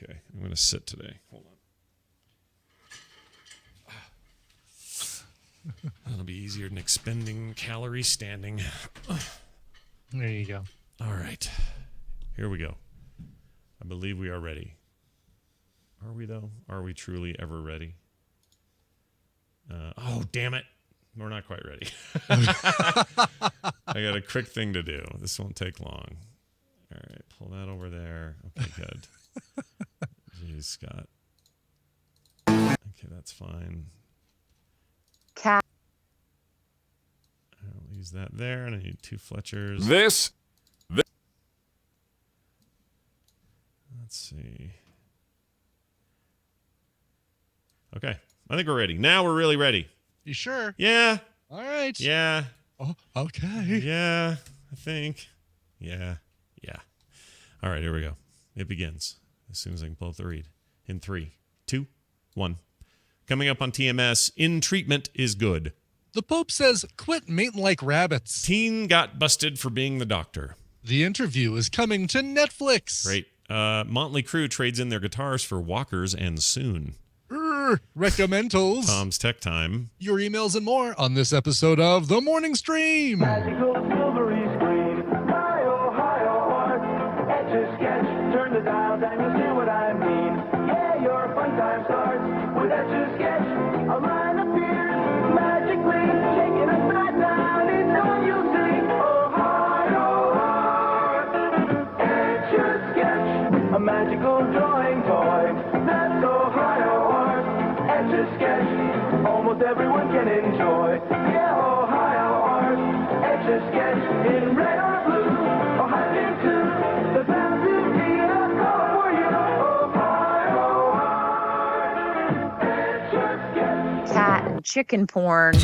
Okay, I'm going to sit today. Hold on. That'll be easier than expending calories standing. There you go. All right. Here we go. I believe we are ready. Are we, though? Are we truly ever ready? Oh, damn it. We're not quite ready. I got a quick thing to do. This won't take long. All right. Pull that over there. Okay, good. Jeez, Scott. Okay, that's fine. Cat. I'll use that there, and I need 2 Fletchers. This. Let's see. Okay, I think we're ready. Now we're really ready. You sure? Yeah. All right. Yeah. Oh, okay. Yeah, I think. Yeah. All right, here we go. It begins as soon as I can pull up the read. In 3, 2, 1. Coming up on TMS, in treatment is good. The Pope says, quit mating like rabbits. Teen got busted for being the doctor. The Interview is coming to Netflix. Great. Motley Crue trades in their guitars for walkers and soon. Recommendals. Tom's Tech Time. Your emails and more on this episode of The Morning Stream. Magical silvery screen. Hi, oh, art. Etch a sketch. Turn the dials and you'll see what I mean. Yeah, your fun time starts with Etch a sketch. A line appears magically. Shaking upside down. It's all you'll see. Oh, art. Etch a sketch. A magical drawing toy. That's Ohio art. Etch a sketch. Almost everyone can enjoy. Yeah, Ohio art. Etch a sketch in red or blue. Or hide into the fantasy of color for you. Ohio art. Etch a sketch. Cat and chicken porn.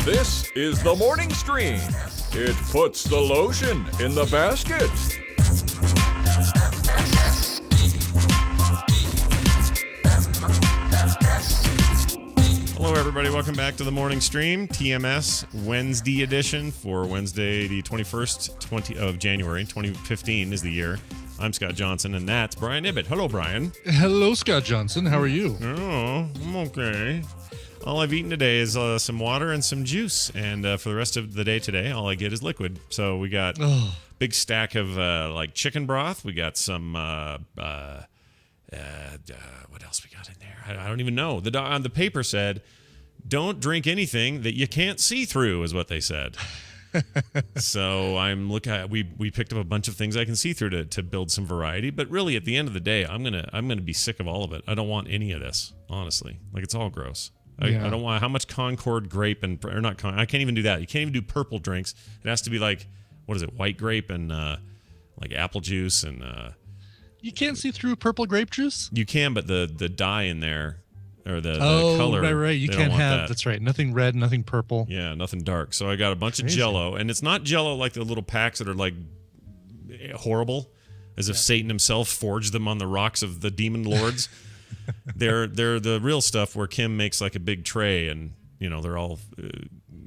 This is the Morning Stream. It puts the lotion in the basket. Hello, everybody. Welcome back to the Morning Stream, TMS Wednesday edition for Wednesday, the 21st of January, 2015 is the year. I'm Scott Johnson, and that's Brian Ibbett. Hello, Brian. Hello, Scott Johnson. How are you? Oh, I'm okay. All I've eaten today is some water and some juice, and for the rest of the day today, all I get is liquid. So we got big stack of like chicken broth. We got some what else we got in there? I don't even know. The paper said, "Don't drink anything that you can't see through," is what they said. So I'm looking at we picked up a bunch of things I can see through to build some variety. But really, at the end of the day, I'm gonna be sick of all of it. I don't want any of this, honestly. Like, it's all gross. I don't want how much Concord grape or not. I can't even do that. You can't even do purple drinks. It has to be like, what is it? White grape and like apple juice and. You can't see through purple grape juice? You can, but the dye in there or the color. Right. You can't have. That's right. Nothing red, nothing purple. Yeah, nothing dark. So I got a bunch of Jell-O, and it's not Jell-O like the little packs that are like horrible, as if Satan himself forged them on the rocks of the demon lords. They're the real stuff where Kim makes like a big tray, and they're all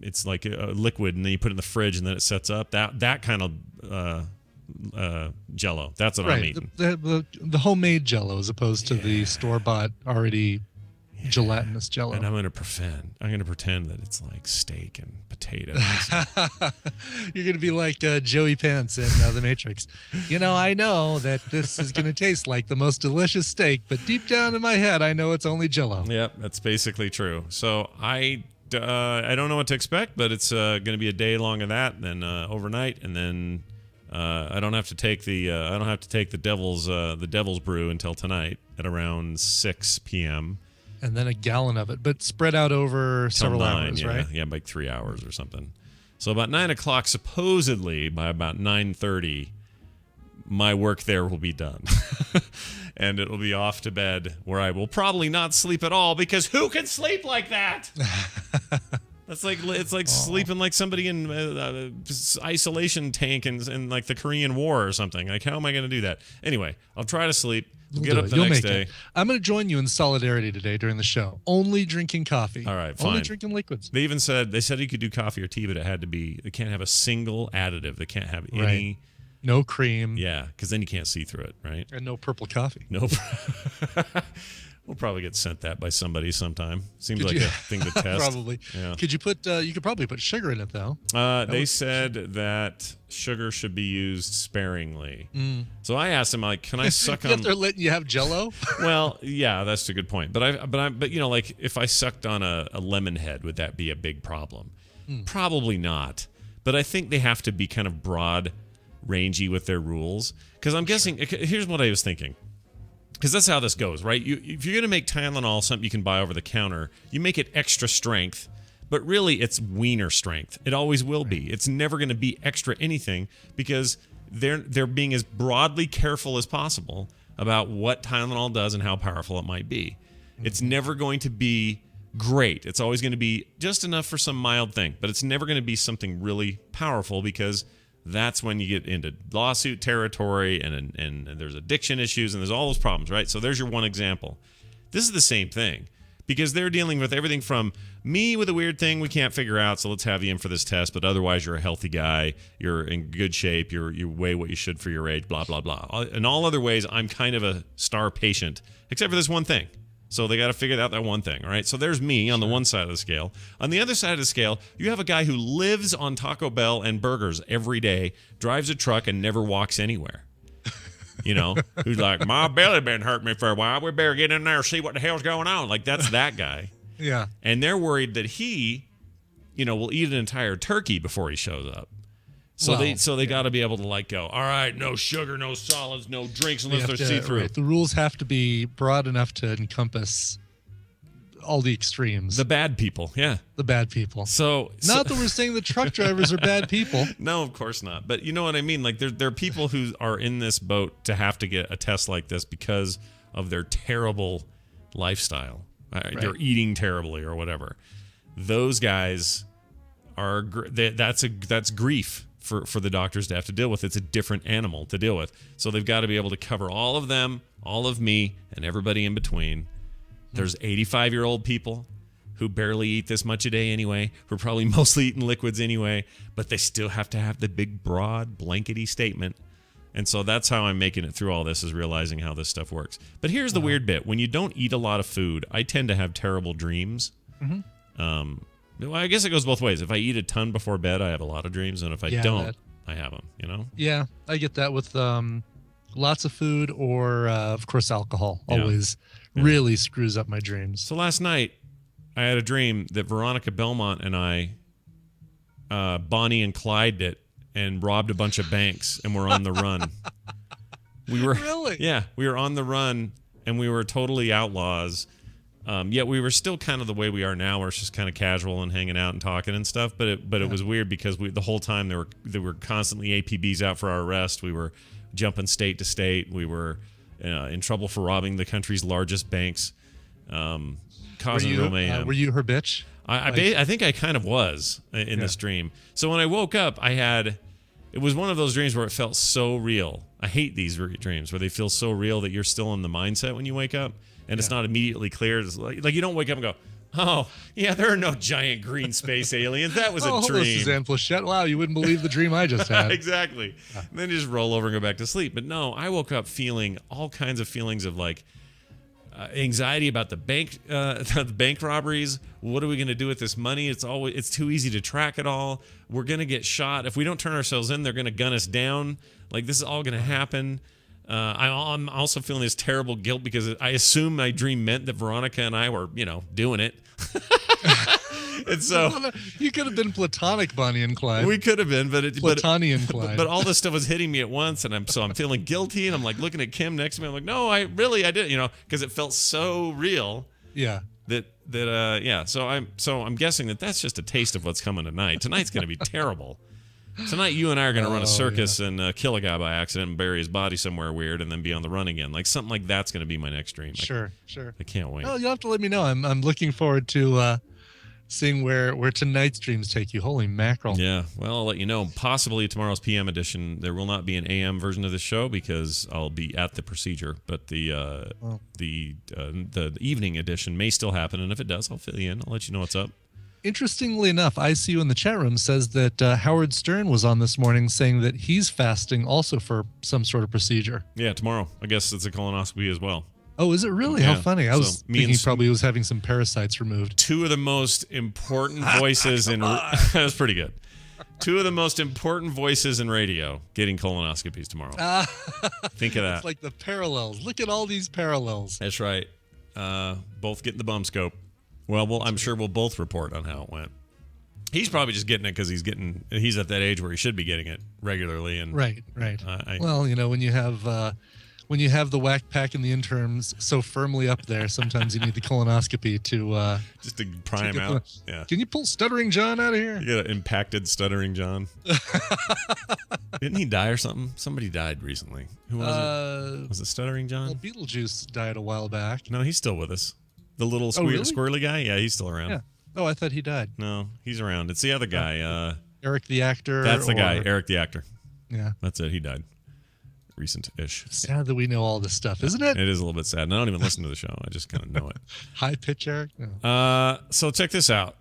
it's like a liquid, and then you put it in the fridge, and then it sets up. That kind of Jell-O. That's what I'm eating. The homemade Jell-O as opposed to the store-bought already gelatinous Jell-O. And I'm gonna pretend that it's like steak and potatoes. You're gonna be like Joey Pants in The Matrix. I know that this is gonna taste like the most delicious steak, but deep down in my head, I know it's only Jell-O. Yep, that's basically true. So I don't know what to expect, but it's gonna be a day long of that, and then overnight, and then I don't have to take the devil's brew until tonight at around 6 p.m. And then a gallon of it, but spread out over several hours, right? Yeah, like 3 hours or something. So about 9 o'clock, supposedly, by about 9:30, my work there will be done. And it'll be off to bed, where I will probably not sleep at all, because who can sleep like that? It's like sleeping like somebody in isolation tank in like the Korean War or something. Like, how am I going to do that? Anyway, I'll try to sleep. You'll get do up it. the You'll next make day. it. I'm going to join you in solidarity today during the show. Only drinking coffee. All right, Only fine. drinking liquids. They even said you could do coffee or tea, but they can't have a single additive. They can't have any. Right. No cream. Yeah, because then you can't see through it, right? And no purple coffee. Nope. We'll probably get sent that by somebody sometime. Seems Could like you- a thing to test. Probably. Yeah. Could you put? You could probably put sugar in it though. They said that sugar should be used sparingly. So I asked him, like, can I suck If on? they're letting you have Jello. Well, yeah, that's a good point. But you know, like if I sucked on a lemon head, would that be a big problem? Probably not. But I think they have to be kind of broad, rangy with their rules. Because I'm guessing. Here's what I was thinking. Because that's how this goes, right? If you're going to make Tylenol something you can buy over the counter, you make it extra strength, but really it's wiener strength. It always will be. It's never going to be extra anything because they're being as broadly careful as possible about what Tylenol does and how powerful it might be. It's never going to be great. It's always going to be just enough for some mild thing, but it's never going to be something really powerful because that's when you get into lawsuit territory and there's addiction issues and there's all those problems, right? So there's your one example. This is the same thing because they're dealing with everything from me with a weird thing we can't figure out, so let's have you in for this test, but otherwise you're a healthy guy, you're in good shape, you weigh what you should for your age, blah, blah, blah. In all other ways, I'm kind of a star patient, except for this one thing. So they got to figure out that one thing, all right? So there's me on the one side of the scale. On the other side of the scale, you have a guy who lives on Taco Bell and burgers every day, drives a truck, and never walks anywhere. You know, who's like, my belly been hurting me for a while. We better get in there and see what the hell's going on. Like, that's that guy. Yeah. And they're worried that he, will eat an entire turkey before he shows up. So they got to be able to like go, all right, no sugar, no solids, no drinks unless they're see-through. Right. The rules have to be broad enough to encompass all the extremes. The bad people, yeah. The bad people. Not that we're saying the truck drivers are bad people. No, of course not. But you know what I mean? Like there are people who are in this boat to have to get a test like this because of their terrible lifestyle. Right. They're eating terribly or whatever. Those guys are that's grief for the doctors to have to deal with. It's a different animal to deal with. So they've got to be able to cover all of them, all of me, and everybody in between. There's 85-year-old people who barely eat this much a day anyway, who are probably mostly eating liquids anyway, but they still have to have the big, broad, blankety statement. And so that's how I'm making it through all this, is realizing how this stuff works. But here's the weird bit. When you don't eat a lot of food, I tend to have terrible dreams. Well, I guess it goes both ways. If I eat a ton before bed, I have a lot of dreams, and if I don't, I have them, Yeah, I get that with lots of food or, of course, alcohol. Always really screws up my dreams. So last night, I had a dream that Veronica Belmont and I, Bonnie and Clyde it, and robbed a bunch of banks, and we're on the run. We were Really? Yeah, we were on the run, and we were totally outlaws. Yet we were still kind of the way we are now, where it's just kind of casual and hanging out and talking and stuff. But it was weird because the whole time there were constantly APBs out for our arrest. We were jumping state to state. We were in trouble for robbing the country's largest banks, causing real mayhem. Were you her bitch? I think I kind of was in this dream. So when I woke up, it was one of those dreams where it felt so real. I hate these dreams where they feel so real that you're still in the mindset when you wake up. And it's not immediately clear. It's like you don't wake up and go, oh, yeah, there are no giant green space aliens. That was a dream. Hello, Suzanne Plachette. Wow, you wouldn't believe the dream I just had. Exactly. And then you just roll over and go back to sleep. But no, I woke up feeling all kinds of feelings of like anxiety about the bank robberies. What are we going to do with this money? It's too easy to track it all. We're going to get shot. If we don't turn ourselves in, they're going to gun us down. Like, this is all going to happen. I'm also feeling this terrible guilt because I assume my dream meant that Veronica and I were, doing it. And so you could have been platonic Bonnie and Clyde. We could have been, Platonian Clyde. But all this stuff was hitting me at once, and I'm feeling guilty, and I'm like looking at Kim next to me. I'm like, no, I did, because it felt so real. Yeah. So I'm guessing that's just a taste of what's coming tonight. Tonight's going to be terrible. Tonight, you and I are going to run a circus and kill a guy by accident and bury his body somewhere weird and then be on the run again. Like, something like that's going to be my next dream. Sure. I can't wait. Well, you'll have to let me know. I'm looking forward to seeing where tonight's dreams take you. Holy mackerel! Yeah, well, I'll let you know. Possibly tomorrow's PM edition. There will not be an AM version of the show because I'll be at the procedure. But the evening edition may still happen, and if it does, I'll fill you in. I'll let you know what's up. Interestingly enough, I see you in the chat room says that Howard Stern was on this morning saying that he's fasting also for some sort of procedure. Yeah, tomorrow. I guess it's a colonoscopy as well. Oh, is it really? Yeah. How funny. I was Me thinking and he probably was having some parasites removed. Two of the most important voices in that was pretty good. Two of the most important voices in radio getting colonoscopies tomorrow. Think of that. It's like the parallels. Look at all these parallels. That's right. Both getting the bum scope. Well, I'm sure we'll both report on how it went. He's probably just getting it because he's at that age where he should be getting it regularly. And Right. Well, when you have the whack pack and the interns so firmly up there, sometimes you need the colonoscopy to just to pry him out. Yeah. Can you pull Stuttering John out of here? You get an impacted Stuttering John. Didn't he die or something? Somebody died recently. Who was it? Was it Stuttering John? Well, Beetlejuice died a while back. No, he's still with us. The little really? squirrely guy? Yeah, he's still around. Yeah. Oh, I thought he died. No, he's around. It's the other guy. Eric the actor. That's the guy, Eric the actor. Yeah. That's it. He died. Recent-ish. Sad that we know all this stuff, isn't it? It is a little bit sad. And I don't even listen to the show. I just kind of know it. High pitch, Eric? No. So check this out.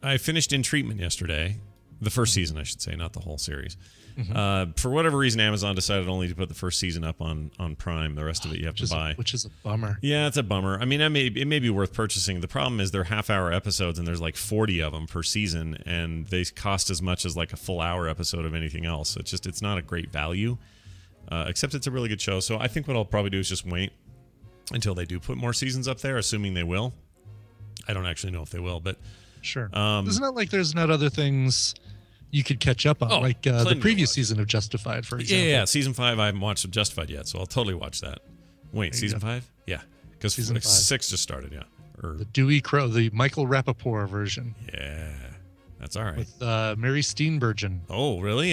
I finished In Treatment yesterday. The first season, I should say, not the whole series. Mm-hmm. For whatever reason, Amazon decided only to put the first season up on Prime. The rest of it you have to buy. Which is a bummer. Yeah, it's a bummer. I mean, it may be worth purchasing. The problem is they're half-hour episodes, and there's like 40 of them per season, and they cost as much as like a full-hour episode of anything else. It's not a great value, except it's a really good show. So I think what I'll probably do is just wait until they do put more seasons up there, assuming they will. I don't actually know if they will, but... Sure. Isn't it like there's not other things you could catch up on, like the previous season of Justified, for example? Yeah. Season 5, I haven't watched Justified yet, so I'll totally watch that. Wait, season 5? Yeah. Because 6 just started, yeah. The Dewey Crow, the Michael Rappaport version. Yeah. That's all right. With Mary Steenburgen. Oh, really?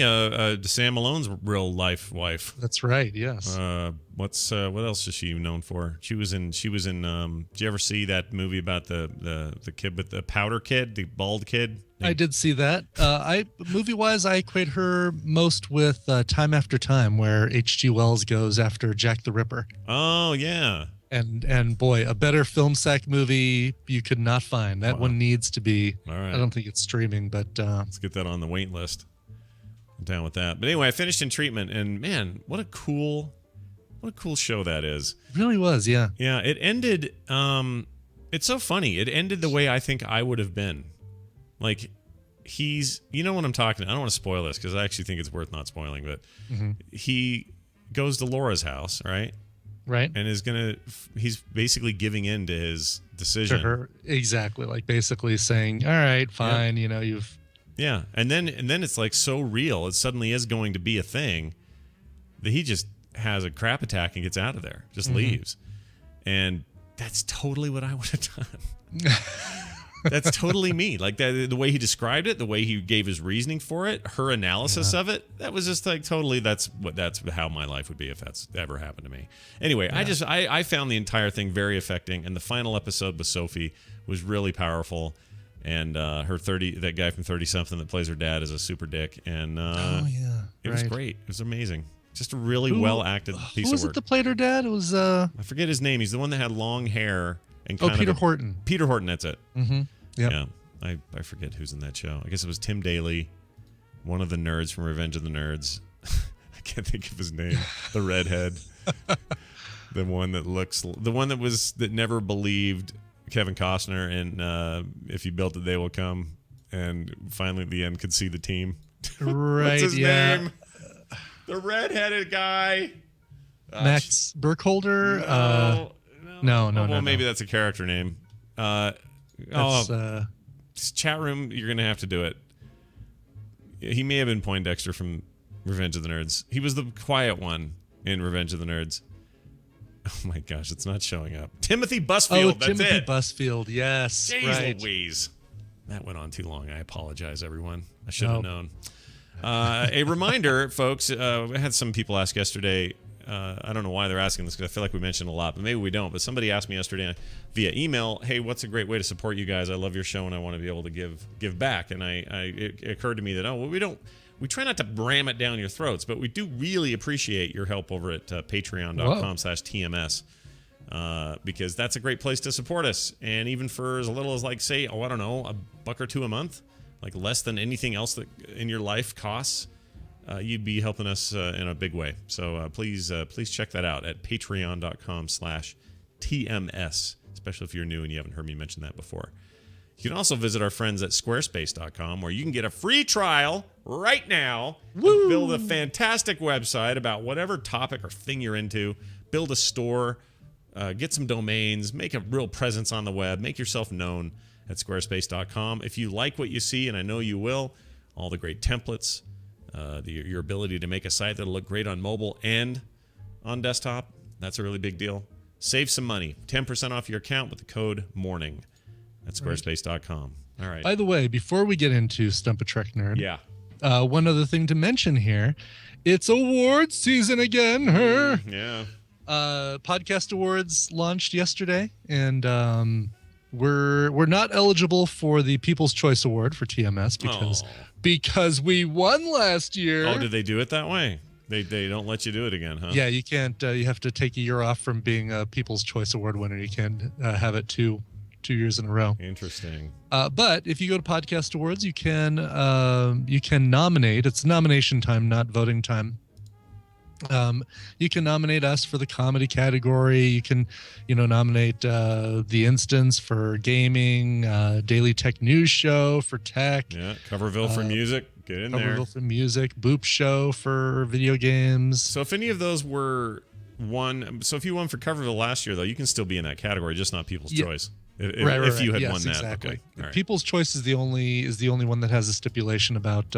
Sam Malone's real life wife. That's right, yes. What else is she known for? She was in did you ever see that movie about the kid with the powder kid, the bald kid? I did see that. Movie-wise, I equate her most with Time After Time, where H.G. Wells goes after Jack the Ripper. Oh, yeah. And boy, a better film sack movie you could not find. That one needs to be. All right. I don't think it's streaming, but let's get that on the wait list. I'm down with that. But anyway, I finished In Treatment, and man, what a cool show that is. It really was, yeah. Yeah, it ended. It's so funny. It ended the way I think I would have been. Like, you know what I'm talking about. I don't want to spoil this because I actually think it's worth not spoiling, but he goes to Laura's house, right? Right. And he's basically giving in to his decision. To her, exactly. Like basically saying, all right, fine, you've. Yeah. And then it's like so real. It suddenly is going to be a thing that he just has a crap attack and gets out of there, just leaves. And that's totally what I would have done. That's totally me. Like the way he described it, the way he gave his reasoning for it, her analysis of it, that was just like totally that's how my life would be if that's ever happened to me. Anyway, I found the entire thing very affecting, and the final episode with Sophie was really powerful. And that guy from 30 something that plays her dad is a super dick, and it was great. It was amazing. Just a really well acted piece of work. Who was it that played her dad? It was I forget his name. He's the one that had long hair. And Peter Horton. Peter Horton, that's it. Mm-hmm. Yep. Yeah. I forget who's in that show. I guess it was Tim Daly, one of the nerds from Revenge of the Nerds. I can't think of his name. The redhead. the one that never believed Kevin Costner and If You Built It, They Will Come. And finally at the end could see the team. Right. What's his name? The redheaded guy. Max Burkholder. No. Well, maybe that's a character name. Chat room, you're gonna have to do it. He may have been Poindexter from Revenge of the Nerds. He was the quiet one in Revenge of the Nerds. Oh my gosh, it's not showing up. Timothy Busfield. That's Timothy it. Busfield. Yes. Jeez right. Louise. That went on too long. I apologize, everyone. I should have known. A reminder, folks. I had some people ask yesterday. I don't know why they're asking this because I feel like we mentioned a lot, but maybe we don't. But somebody asked me yesterday via email, hey, what's a great way to support you guys? I love your show and I want to be able to give back. And it occurred to me that, we try not to ram it down your throats, but we do really appreciate your help over at patreon.com/TMS. Because that's a great place to support us. And even for as little as like, say, I don't know, $1 or $2 a month, like less than anything else that in your life costs, you'd be helping us in a big way. So please check that out at patreon.com/TMS, especially if you're new and you haven't heard me mention that before. You can also visit our friends at squarespace.com, where you can get a free trial right now. Build a fantastic website about whatever topic or thing you're into. Build a store. Get some domains, make a real presence on the web, make yourself known at squarespace.com. If you like what you see, and I know you will, all the great templates, your ability to make a site that'll look great on mobile and on desktop, that's a really big deal. Save some money, 10% off your account with the code MORNING at squarespace.com. All right. By the way, before we get into Stump a Trek Nerd, Yeah. One other thing to mention here, it's award season again. Yeah. Podcast awards launched yesterday, and we're not eligible for the People's Choice Award for TMS because we won last year. Oh, did they do it that way? They don't let you do it again, huh? Yeah, you can't. You have to take a year off from being a People's Choice Award winner. You can't have it two years in a row. Interesting. But if you go to Podcast Awards, you can nominate. It's nomination time, not voting time. You can nominate us for the comedy category. You can, nominate The Instance for gaming, Daily Tech News Show for tech. Yeah, Coverville for music. Get in there. Coverville for music. Boop Show for video games. So if any of those were won, so if you won for Coverville last year, though, you can still be in that category, just not People's Choice. If you had won that, exactly. Okay. All right. People's Choice is the only one that has a stipulation about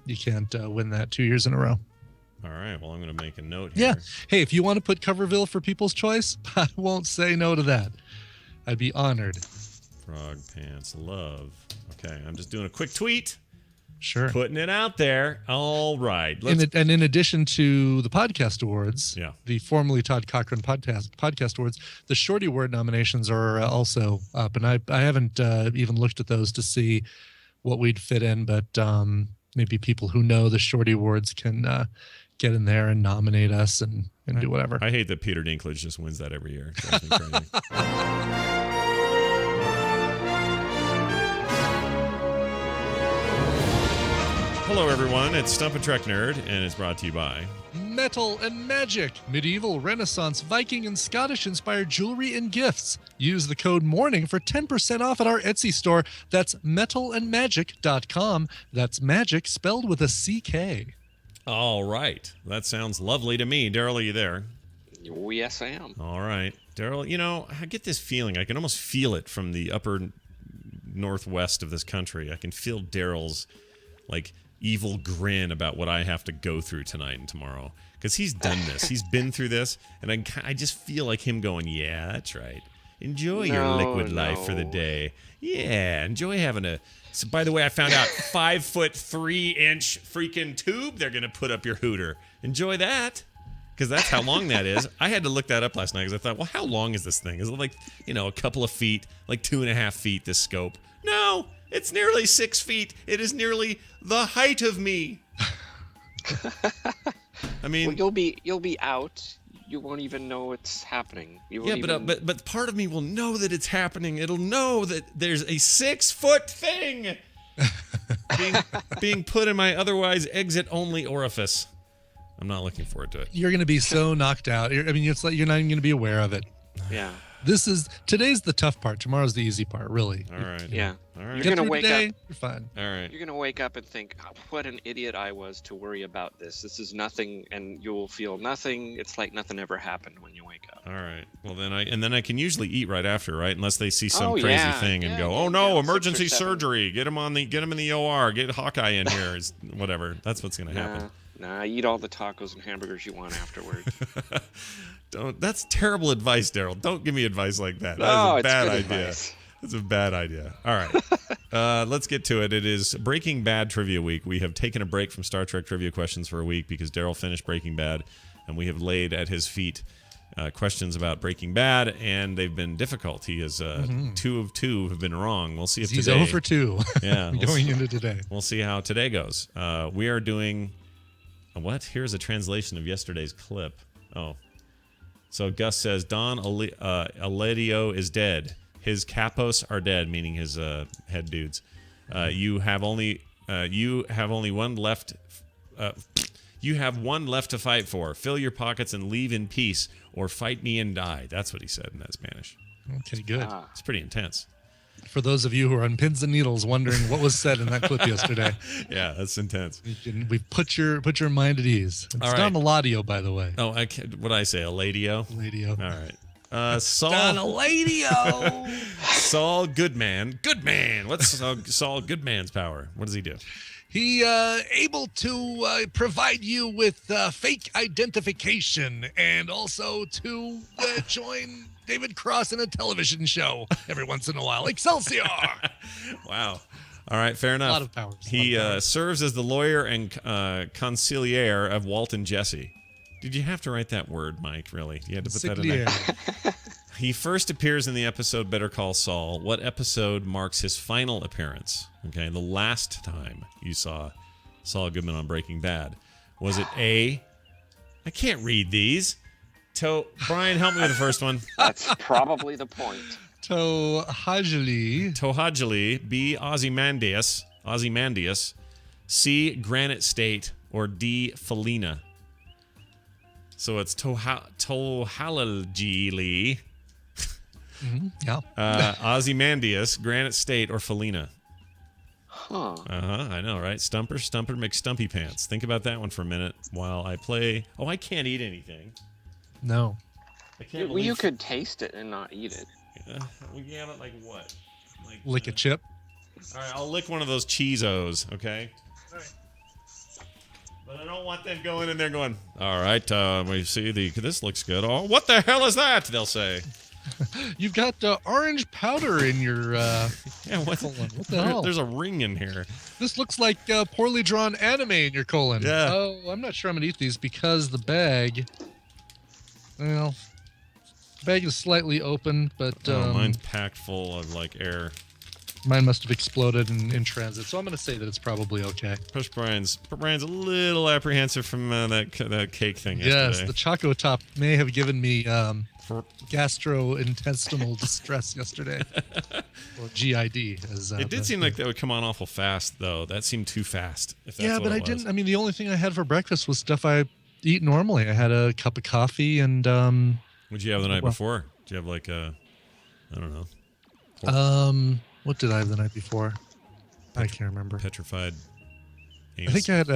you can't win that 2 years in a row. All right. Well, I'm going to make a note here. Yeah. Hey, if you want to put Coverville for People's Choice, I won't say no to that. I'd be honored. Frog Pants Love. Okay. I'm just doing a quick tweet. Sure. Putting it out there. All right. And in addition to the Podcast Awards, the formerly Todd Cochran Podcast Awards, the Shorty Award nominations are also up. And I haven't even looked at those to see what we'd fit in, but maybe people who know the Shorty Awards can get in there and nominate us and do whatever. I hate that Peter Dinklage just wins that every year. It drives me crazy. Hello, everyone. It's Stump a Trek Nerd, and it's brought to you by Metal and Magic, medieval, Renaissance, Viking, and Scottish-inspired jewelry and gifts. Use the code MORNING for 10% off at our Etsy store. That's metalandmagic.com. That's magic spelled with a CK. All right. That sounds lovely to me. Daryl, are you there? Oh, yes, I am. All right. Daryl, I get this feeling. I can almost feel it from the upper northwest of this country. I can feel Daryl's, evil grin about what I have to go through tonight and tomorrow. Because he's done this. He's been through this. And I just feel like him going, yeah, that's right. Enjoy your liquid life for the day. Yeah, enjoy having a... So, by the way, I found out 5'3" freaking tube they're going to put up your hooter. Enjoy that. Because that's how long that is. I had to look that up last night because I thought, well, how long is this thing? Is it a couple of feet, 2.5 feet, this scope? No, it's nearly 6 feet. It is nearly the height of me. I mean... Well, you'll be out. You won't even know it's happening. But part of me will know that it's happening. It'll know that there's a 6-foot thing being put in my otherwise exit-only orifice. I'm not looking forward to it. You're going to be so knocked out. It's like you're not even going to be aware of it. Yeah. Today's the tough part. Tomorrow's the easy part, really. All right. Yeah. All right. You're going to wake up. You're fine. All right. You're going to wake up and think, oh, what an idiot I was to worry about this. This is nothing, and you'll feel nothing. It's like nothing ever happened when you wake up. All right. Well, then I can usually eat right after, right? Unless they see some crazy thing and go, yeah, oh no, yeah, emergency 6 or 7. surgery. Get him in the OR. Get Hawkeye in here. Whatever. That's what's going to happen. Nah, eat all the tacos and hamburgers you want afterward. That's terrible advice, Daryl. Don't give me advice like that. No, That's a bad it's good idea. advice. That's a bad idea. All right. Let's get to it. It is Breaking Bad Trivia Week. We have taken a break from Star Trek trivia questions for a week because Daryl finished Breaking Bad. and we have laid at his feet questions about Breaking Bad, and they've been difficult. He is 2 of 2 have been wrong. We'll see if He's today. 0 for 2. Yeah, going into today. We'll see how today goes. We are doing what? Here's a translation of yesterday's clip. Oh, so Gus says Don Aledio is dead. His capos are dead, meaning his head dudes. You have only one left. You have one left to fight for. Fill your pockets and leave in peace, or fight me and die. That's what he said in that Spanish. Okay, good. It's pretty intense. For those of you who are on pins and needles wondering what was said in that clip yesterday, Yeah, that's intense. we've put your mind at ease. It's All right. Don Eladio, by the way. Oh, what did I say? Eladio? Eladio. All right. Saul. Don Eladio. Saul Goodman. Goodman. What's Saul Goodman's power? What does he do? He able to provide you with fake identification and also to join David Cross in a television show every once in a while. Excelsior! Wow. All right, fair enough. A lot of powers. He serves as the lawyer and conciliere of Walt and Jesse. Did you have to write that word, Mike, really? You had to put that in there. He first appears in the episode Better Call Saul. What episode marks his final appearance? Okay, the last time you saw Saul Goodman on Breaking Bad. Was it A? I can't read these. Brian, help me with the first one. That's probably the point. Tohajali. Tohajali. B. Ozymandias. C. Granite State. Or D. Felina. So it's Tohalajili. Yeah. Ozymandias, Granite State, or Felina. Huh. I know, right? Stumper, McStumpy Pants. Think about that one for a minute while I play. Oh, I can't eat anything. No. I can't Well, you believe- could taste it and not eat it. Yeah, but like what? Like Lick a chip. All right, I'll lick one of those Cheezos, okay? All right. But I don't want them going in there going, all right, we see this looks good. Oh, what the hell is that? They'll say. You've got orange powder in your Yeah, what the hell? There's a ring in here. This looks like poorly drawn anime in your colon. Yeah. Oh, I'm not sure I'm going to eat these because the bag, well, the bag is slightly open, but Mine's packed full of like air. mine must have exploded in transit. So I'm going to say that it's probably okay. Brian's a little apprehensive from that cake thing Yes, yesterday. the Choco Top may have given me gastrointestinal distress yesterday, or GID. As It did seem like that would come on awful fast, though. That seemed too fast. If that's yeah, what but it I was. didn't. I mean, the only thing I had for breakfast was stuff I eat normally. I had a cup of coffee and What'd you have the night before? Did you have like a, I don't know, what did I have the night before? I can't remember. petrified I anus? think I had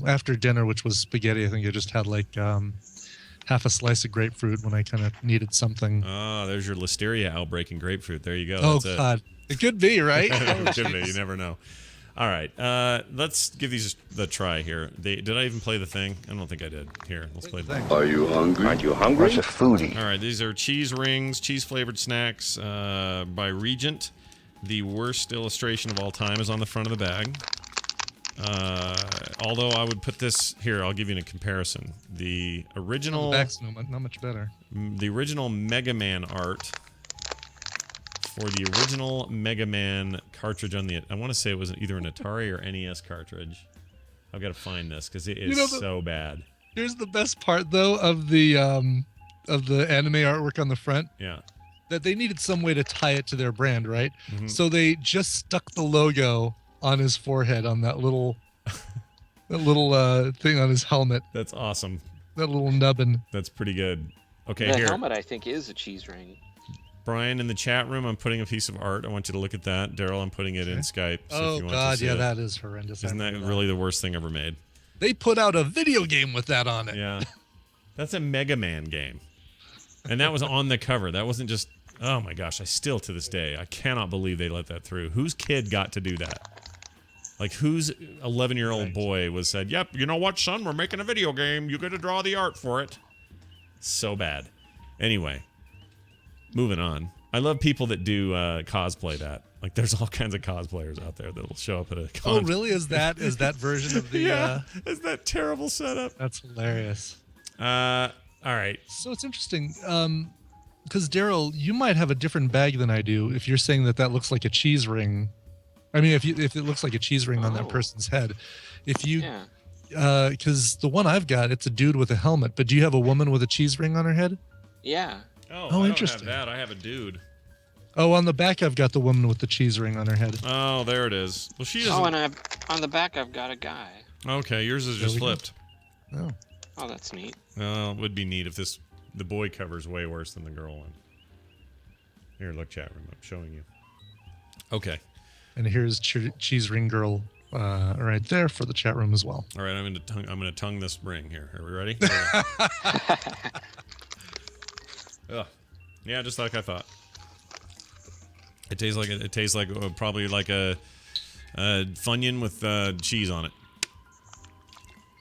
after dinner, which was spaghetti. I think I just had like half a slice of grapefruit when I kind of needed something. Oh, there's your listeria outbreak in grapefruit. There you go. Oh That's God, it could be right. it. Could be. You never know. All right, let's give these the try here. Did I even play the thing? I don't think I did. Here, let's play the thing. Are you hungry? Aren't you hungry? What's a foodie? All right, these are cheese rings, cheese-flavored snacks by Regent. The worst illustration of all time is on the front of the bag. Although I would put this here, I'll give you a comparison. The original, The back's not much better. the original Mega Man art for the original Mega Man cartridge on the, I want to say it was either an Atari or NES cartridge. I've got to find this because it is so bad. Here's the best part though of the anime artwork on the front. Yeah. That they needed some way to tie it to their brand, right? Mhm. So they just stuck the logo on his forehead on that little thing on his helmet. That's awesome. That little nubbin. That's pretty good. Okay, The here. helmet, I think, is a cheese ring. Brian, in the chat room, I'm putting a piece of art. I want you to look at that. Daryl, I'm putting it in Skype. So if Oh you want God, to see yeah, it. that is horrendous. I Isn't that remember really the worst thing ever made? They put out a video game with that on it. Yeah. That's a Mega Man game. And that was on the cover. That wasn't just, oh my gosh, I still to this day, I cannot believe they let that through. Whose kid got to do that? Like, whose 11-year-old boy was said, yep, you know what, son, we're making a video game. You got to draw the art for it. So bad. Anyway, moving on. I love people that do cosplay that. Like, there's all kinds of cosplayers out there that'll show up at a con. Oh, really? Is that version of the? Yeah, is that terrible setup? That's hilarious. All right. So it's interesting, because Daryl, you might have a different bag than I do. If you're saying that looks like a cheese ring, I mean, if it looks like a cheese ring on that person's head, because the one I've got, it's a dude with a helmet. But do you have a woman with a cheese ring on her head? Yeah. Oh, interesting. I don't have that. I have a dude. Oh, on the back, I've got the woman with the cheese ring on her head. Oh, there it is. Well, she is. Oh, and on the back, I've got a guy. Okay, yours is just flipped. Oh. Oh, that's neat. Well, it would be neat if the boy cover's way worse than the girl one. Here, look, chat room. I'm showing you. Okay. And here's cheese ring girl right there for the chat room as well. All right, I'm gonna tongue this ring here. Are we ready? Ugh. Yeah, just like I thought. It tastes like probably like a Funyun with cheese on it.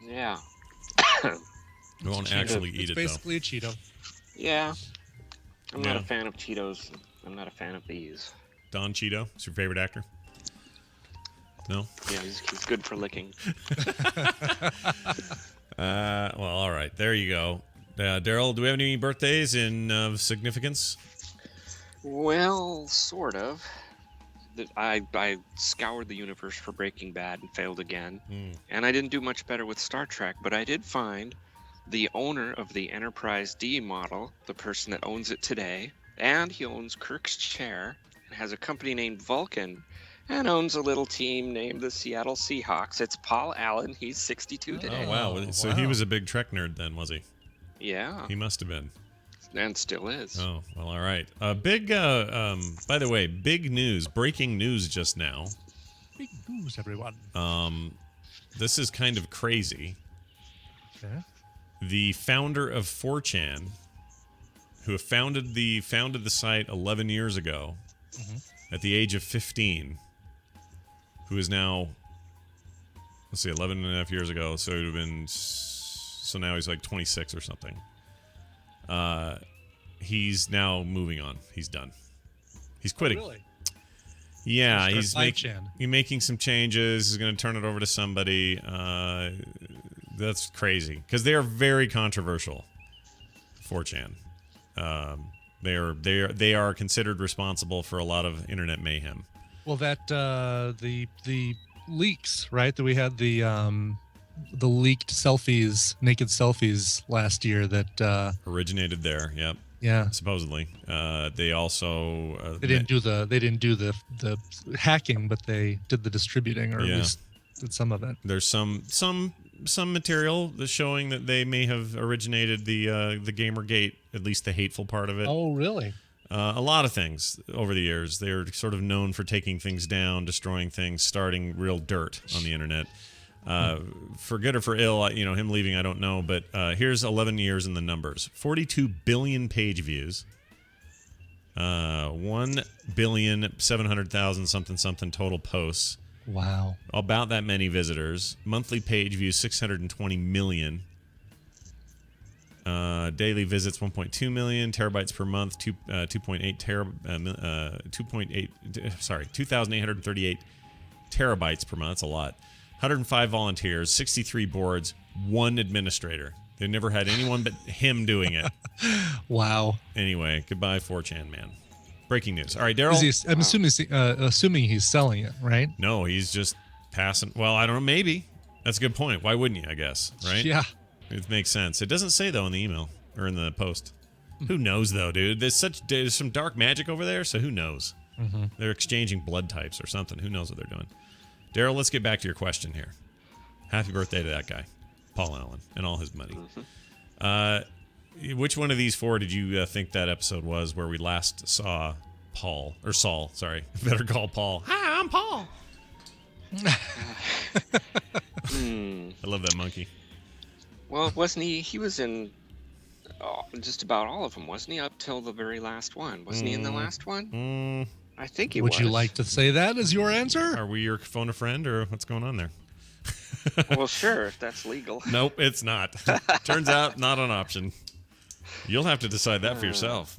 Yeah. I won't actually eat it, though. It's basically a Cheeto. Yeah. I'm not a fan of Cheetos. I'm not a fan of these. Don Cheeto is your favorite actor? No? Yeah, he's good for licking. Well, all right. There you go. Daryl, do we have any birthdays in significance? Well, sort of. I scoured the universe for Breaking Bad and failed again. And I didn't do much better with Star Trek, but I did find the owner of the Enterprise D model, the person that owns it today, and he owns Kirk's chair, and has a company named Vulcan, and owns a little team named the Seattle Seahawks. It's Paul Allen. He's 62 today. Oh, wow. So he was a big Trek nerd then, was he? Yeah. He must have been. And still is. Oh, well, all right. Big, by the way, big news, breaking news just now. Big news, everyone. This is kind of crazy. Okay. The founder of 4chan, who founded the site 11 years ago, at the age of 15, who is now, let's see, 11 and a half years ago, so it would have been, so now he's like 26 or something. He's now moving on. He's done. He's quitting. Oh, really? Yeah, he's Chan. making some changes. He's going to turn it over to somebody. That's crazy because they are very controversial. 4chan. They are considered responsible for a lot of internet mayhem. Well, that the leaks, right? That we had the leaked selfies, naked selfies last year that originated there. Yep. Yeah. Supposedly, they also they didn't do the hacking, but they did the distributing, or at least did some of it. There's some material that's showing that they may have originated the Gamergate, at least the hateful part of it. Oh, really? A lot of things over the years. They're sort of known for taking things down, destroying things, starting real dirt on the internet. For good or for ill, him leaving, I don't know. But here's 11 years in the numbers. 42 billion page views. 1,700,000 something total posts. Wow. About that many visitors. Monthly page views, 620 million. Daily visits, 1.2 million. Terabytes per month, 2,838 terabytes per month. That's a lot. 105 volunteers, 63 boards, 1 administrator. They never had anyone but him doing it. Wow. Anyway, goodbye 4chan, man. Breaking news. All right, Daryl. I'm assuming he's selling it, right? No, he's just passing. Well, I don't know. Maybe. That's a good point. Why wouldn't you, I guess, right? Yeah. It makes sense. It doesn't say, though, in the email or in the post. Who knows, though, dude? There's some dark magic over there, so who knows? Mm-hmm. They're exchanging blood types or something. Who knows what they're doing? Daryl, let's get back to your question here. Happy birthday to that guy, Paul Allen, and all his money. Which one of these 4 did you think that episode was where we last saw Paul? Or Saul, sorry. Better call Paul. Hi, I'm Paul. I love that monkey. Well, wasn't he? He was in just about all of them, wasn't he? Up till the very last one. Wasn't he in the last one? I think he was. Would you like to say that as your answer? Are we your phone a friend, or what's going on there? Well, sure, if that's legal. Nope, it's not. Turns out, not an option. You'll have to decide that for yourself.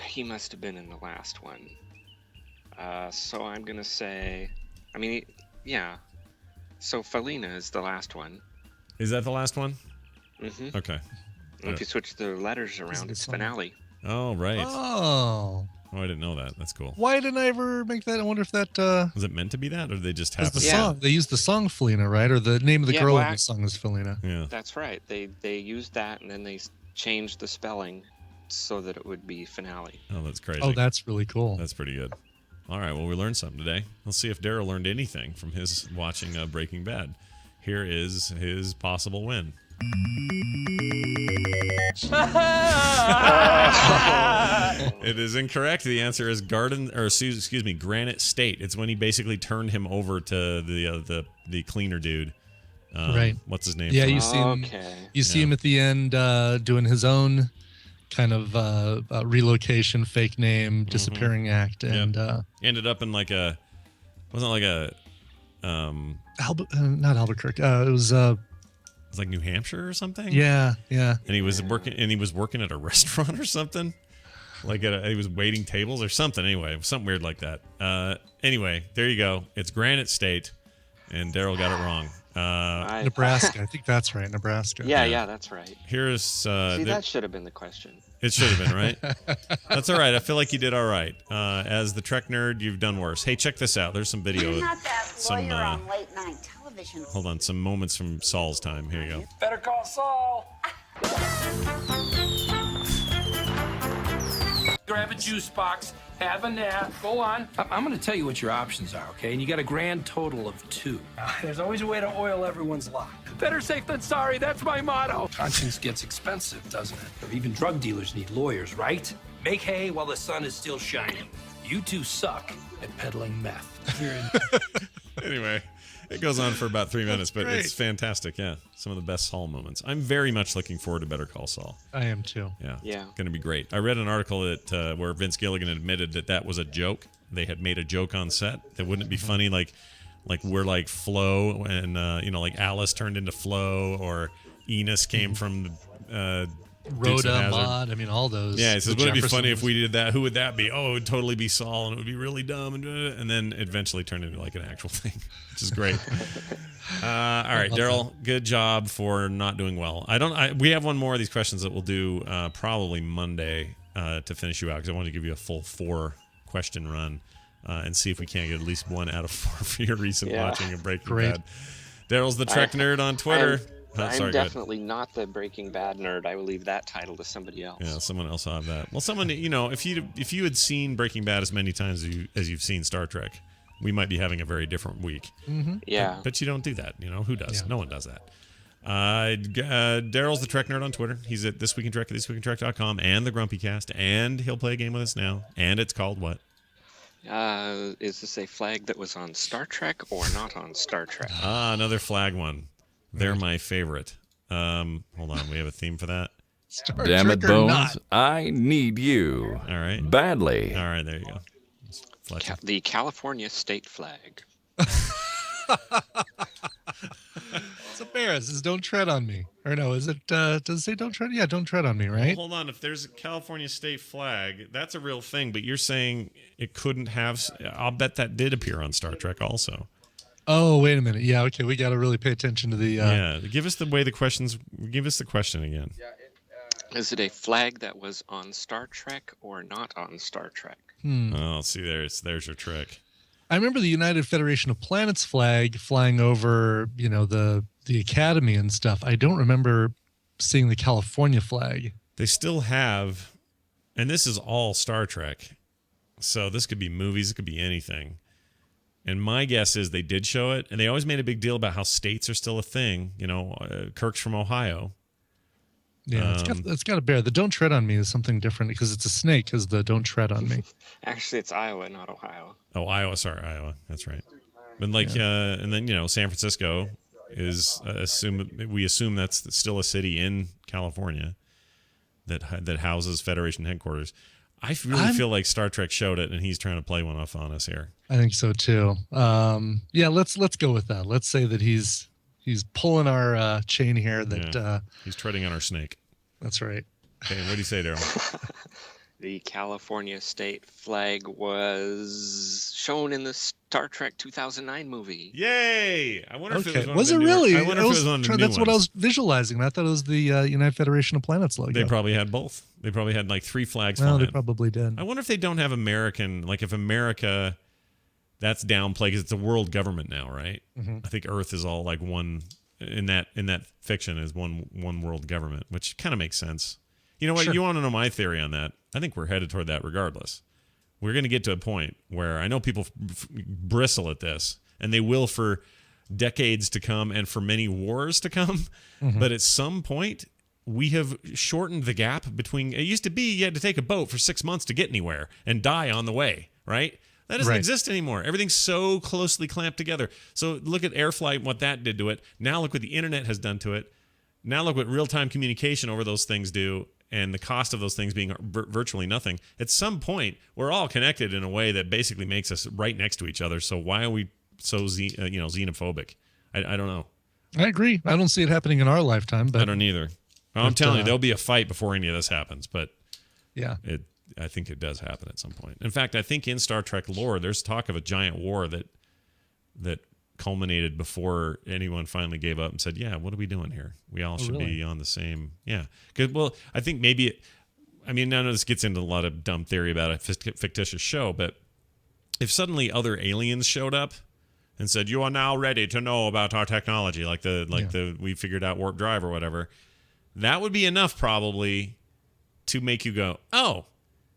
He must have been in the last one. So I'm gonna say, I mean, yeah. So Felina is the last one. Is that the last one? Mm-hmm. Okay. And if you switch the letters around, it's finale. Oh, right. Oh. Oh, I didn't know that. That's cool. Why didn't I ever make that? I wonder if that Was it meant to be that, or did they just was happen? the Yeah. song. They used the song Felina, right? Or the name of the Yeah, girl well, in the song is Felina. Yeah. That's right. They used that and then they changed the spelling so that it would be finale. Oh, that's crazy. Oh, that's really cool. That's pretty good. All right. Well, we learned something today. Let's see if Daryl learned anything from his watching Breaking Bad. Here is his possible win. It is incorrect. The answer is Granite State. It's when he basically turned him over to the cleaner dude. Right. What's his name? Yeah, from- you see him. Okay. You see him at the end doing his own kind of relocation, fake name, disappearing act, and ended up in like a wasn't it like a not Albuquerque. It was it was like New Hampshire or something. yeah. And he was working at a restaurant or something. Like he was waiting tables or something. Anyway, something weird like that. Anyway, there you go. It's Granite State, and Daryl got it wrong. Nebraska. I think that's right. Nebraska. Yeah, that's right. Here's See, that should have been the question. it should have been right. That's all right. I feel like you did all right. As the Trek nerd, you've done worse. Hey, check this out. There's some video. I'm not that Some lawyer on late night television. hold on. Some moments from Saul's time. Here you go. Better call Saul. Grab a juice box, have a nap, go on. I'm going to tell you what your options are, okay? And you got a grand total of 2. There's always a way to oil everyone's lot. Better safe than sorry, that's my motto. Conscience gets expensive, doesn't it? Even drug dealers need lawyers, right? Make hay while the sun is still shining. You two suck at peddling meth. Anyway, it goes on for about 3 minutes, but great. it's fantastic. Yeah, some of the best Saul moments. I'm very much looking forward to Better Call Saul. I am too. Yeah. Going to be great. I read an article that where Vince Gilligan admitted that was a joke. They had made a joke on set. That wouldn't it be funny, like we're like Flo, and like Alice turned into Flo, or Enos came from Dukes of Rhoda, Hazzard. Maud. I mean, all those. Yeah, he says, the wouldn't it be funny if Jeffersons. we did that? Who would that be? Oh, it would totally be Saul, and it would be really dumb, and then eventually turned into like an actual thing, which is great. All right, Daryl, good job for not doing well. We have one more of these questions that we'll do probably Monday to finish you out, because I want to give you a full 4-question run and see if we can't get at least 1 out of 4 for your recent watching of Breaking Great. Bad. Daryl's the Trek nerd on Twitter. I'm Sorry, go ahead. definitely not the Breaking Bad nerd. I will leave that title to somebody else. Yeah, someone else will have that. Well, someone, if you had seen Breaking Bad as many times as you've seen Star Trek, we might be having a very different week. Yeah. But you don't do that. Who does? Yeah. No one does that. Daryl's the Trek nerd on Twitter. He's at This Week in Trek at thisweekintrek.com and the Grumpy Cast, and he'll play a game with us now. And it's called what? Is this a flag that was on Star Trek or not on Star Trek? Another flag one. They're my favorite. Hold on, we have a theme for that. Star Damn it, Trek or Bones. not. I need you. All right. Badly. All right, there you go. Fletcher. The California state flag. It's a bear. It says, "Don't tread on me." Or no, is it? Does it say "Don't tread"? Yeah, "Don't tread on me," right? Hold on. If there's a California state flag, that's a real thing. But you're saying it couldn't have. I'll bet that did appear on Star Trek also. Oh, wait a minute. Yeah, okay. We got to really pay attention to the. Yeah. Give us the way the questions. Give us the question again. Is it a flag that was on Star Trek or not on Star Trek? Oh, see, there's your trick. I remember the United Federation of Planets flag flying over, the Academy and stuff. I don't remember seeing the California flag. They still have, and this is all Star Trek. So this could be movies. It could be anything. And my guess is they did show it, and they always made a big deal about how states are still a thing. Kirk's from Ohio. Yeah, it's got a bear. The "Don't tread on me" is something different because it's a snake. Because the "Don't tread on me." Actually, it's Iowa, not Ohio. Oh, Iowa. Sorry, Iowa. That's right. But and then San Francisco is we assume that's still a city in California that houses Federation headquarters. I really feel like Star Trek showed it, and he's trying to play one off on us here. I think so too. Yeah, let's go with that. Let's say that he's pulling our chain here. That he's treading on our snake. That's right. Okay, what do you say, Daryl? The California state flag was shown in the Star Trek 2009 movie. Yay! I wonder if it was Okay, one was of it the newer, really? I wonder if it was one of the new That's what I ones. was visualizing. I thought it was the United Federation of Planets logo. They probably had both. They probably had like 3 flags Well, flying. they probably did. I wonder if they don't have American, like if America, that's downplayed because it's a world government now, right? Mm-hmm. I think Earth is all like one in that fiction is one world government, which kind of makes sense. You know what? Sure. You want to know my theory on that? I think we're headed toward that regardless. We're going to get to a point where I know people bristle at this, and they will for decades to come and for many wars to come. Mm-hmm. But at some point, we have shortened the gap between. It used to be you had to take a boat for 6 months to get anywhere and die on the way, right? That doesn't Right. exist anymore. Everything's so closely clamped together. So look at air flight and what that did to it. Now look what the internet has done to it. Now look what real-time communication over those things do, and the cost of those things being virtually nothing. At some point, we're all connected in a way that basically makes us right next to each other. So why are we so xenophobic? I don't know. I agree. I don't see it happening in our lifetime, but I don't either. I'm telling you, there'll be a fight before any of this happens. But yeah, I think it does happen at some point. In fact, I think in Star Trek lore, there's talk of a giant war that culminated before anyone finally gave up and said, "Yeah, what are we doing here? We all should be on the same." Yeah, because I think maybe. I mean, I know this gets into a lot of dumb theory about a fictitious show, but if suddenly other aliens showed up and said, "You are now ready to know about our technology," like we figured out warp drive or whatever, that would be enough probably to make you go, "Oh,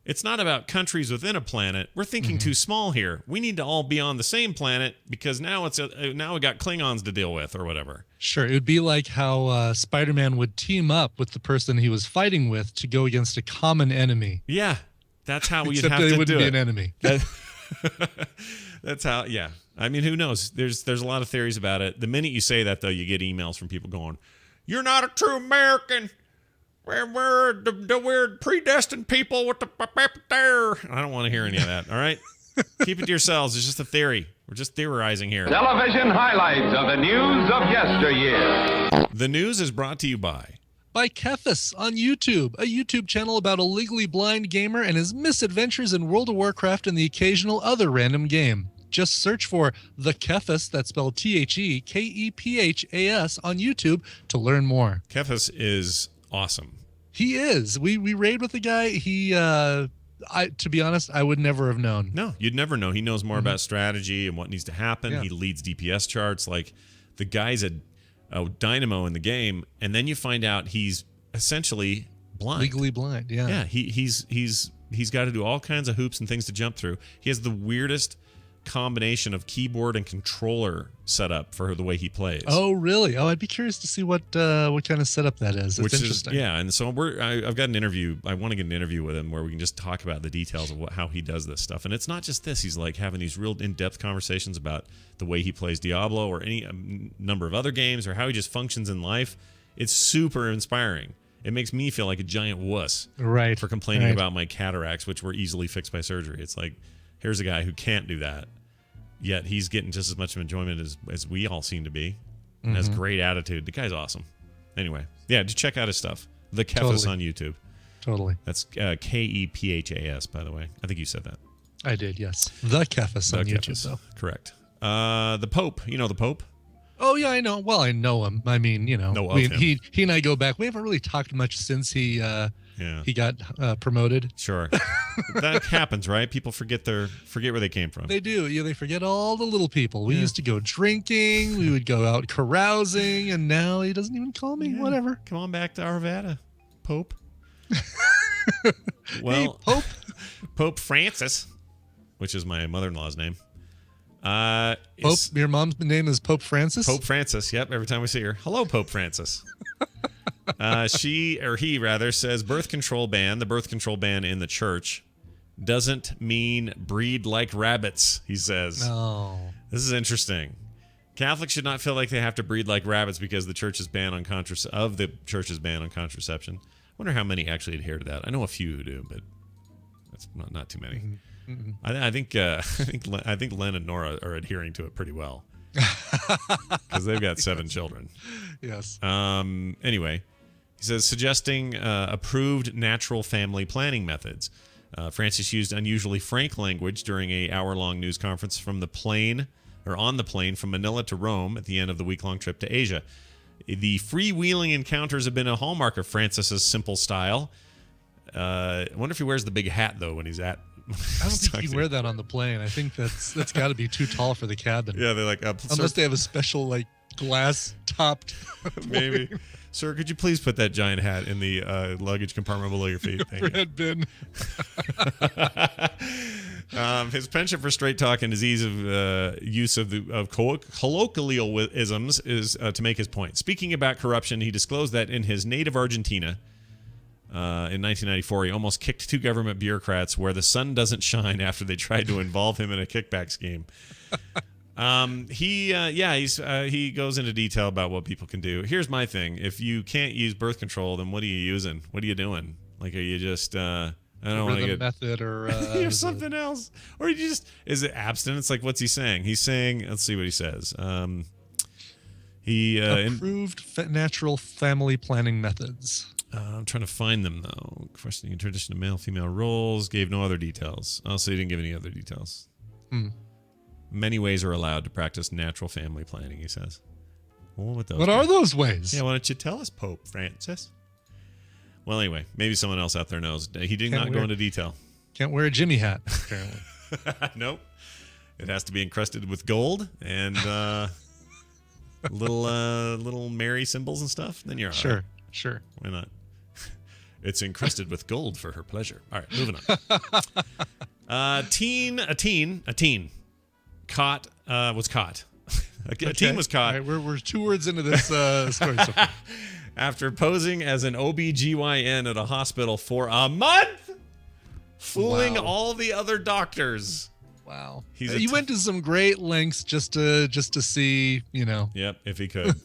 it's not about countries within a planet. We're thinking too small here. We need to all be on the same planet because now now we got Klingons to deal with or whatever." Sure. It would be like how Spider-Man would team up with the person he was fighting with to go against a common enemy. Yeah, that's how we'd Except have they to wouldn't do be it. an enemy. That's how. Yeah, I mean, who knows? There's a lot of theories about it. The minute you say that, though, you get emails from people going, "You're not a true American. We're the weird predestined people with the there." I don't want to hear any of that. All right, keep it to yourselves. It's just a theory. We're just theorizing here. Television highlights of the news of yesteryear. The news is brought to you by Kefis on YouTube, a YouTube channel about a legally blind gamer and his misadventures in World of Warcraft and the occasional other random game. Just search for The Kefis, that's spelled TheKephas, on YouTube to learn more. Kefis is awesome. He is. We raid with the guy. He, to be honest, I would never have known. No, you'd never know. He knows more about strategy and what needs to happen. Yeah. He leads DPS charts. Like, the guy's a dynamo in the game, and then you find out he's essentially blind. Legally blind, yeah. Yeah, he's got to do all kinds of hoops and things to jump through. He has the weirdest combination of keyboard and controller setup for the way he plays. Oh, really? Oh, I'd be curious to see what kind of setup that is. It's interesting. And so I've got an interview. I want to get an interview with him where we can just talk about the details of how he does this stuff. And it's not just this. He's like having these real in-depth conversations about the way he plays Diablo or any number of other games or how he just functions in life. It's super inspiring. It makes me feel like a giant wuss for complaining about my cataracts, which were easily fixed by surgery. It's like, here's a guy who can't do that, yet he's getting just as much enjoyment as we all seem to be, and has great attitude. The guy's awesome. Anyway, yeah, just check out his stuff. The Kephas on YouTube. Totally. That's Kephas, by the way. I think you said that. I did, yes. The Kefis on YouTube, though. Correct. The Pope. You know the Pope? Oh, yeah, I know. Well, I know him. I mean, him. he and I go back. We haven't really talked much since he got promoted. Sure. That happens, right? People forget where they came from. They do. Yeah, they forget all the little people. We used to go drinking. We would go out carousing, and now he doesn't even call me. Yeah. Whatever. Come on back to Arvada, Pope. Hey, Pope. Pope Francis, which is my mother-in-law's name. Pope. Your mom's name is Pope Francis? Pope Francis. Yep. Every time we see her, hello, Pope Francis. He says birth control ban. The birth control ban in the church doesn't mean breed like rabbits. He says. No. This is interesting. Catholics should not feel like they have to breed like rabbits because the church's ban on contraception. I wonder how many actually adhere to that. I know a few who do, but that's not too many. Mm-hmm. I think Len and Nora are adhering to it pretty well because they've got 7 children. Yes. Anyway, he says suggesting approved natural family planning methods. Francis used unusually frank language during a hour-long news conference on the plane from Manila to Rome at the end of the week-long trip to Asia. The freewheeling encounters have been a hallmark of Francis's simple style. I wonder if he wears the big hat, though, when he's at... I don't think you can wear that on the plane. I think that's got to be too tall for the cabin. Yeah, they're like... unless they have a special, like, glass-topped... Maybe. Sir, could you please put that giant hat in the luggage compartment below your feet? Red bin. His penchant for straight talk and his ease of use of colloquialisms is to make his point. Speaking about corruption, he disclosed that in his native Argentina, in 1994, he almost kicked 2 government bureaucrats where the sun doesn't shine after they tried to involve him in a kickback scheme. He goes into detail about what people can do. Here's my thing: if you can't use birth control, then what are you using? What are you doing? Like, are you just I don't want to get method or something else, or you just is it abstinence? Like, what's he saying? He's saying, let's see what he says. He approved natural family planning methods. I'm trying to find them, though. Questioning tradition of male-female roles. Gave no other details. Oh, so he didn't give any other details. Many ways are allowed to practice natural family planning, he says. Well, what are those ways? Yeah, why don't you tell us, Pope Francis? Well, anyway, maybe someone else out there knows. He did not go into detail. Can't wear a Jimmy hat, apparently. Nope. It has to be encrusted with gold and little Mary symbols and stuff. Then you're all right. Sure. Why not? It's encrusted with gold for her pleasure. All right, moving on. A teen was caught. A teen was caught. All right, we're 2 words into this story so far. After posing as an OBGYN at a hospital for a month, fooling all the other doctors. Wow. He went to some great lengths just to see, Yep, if he could.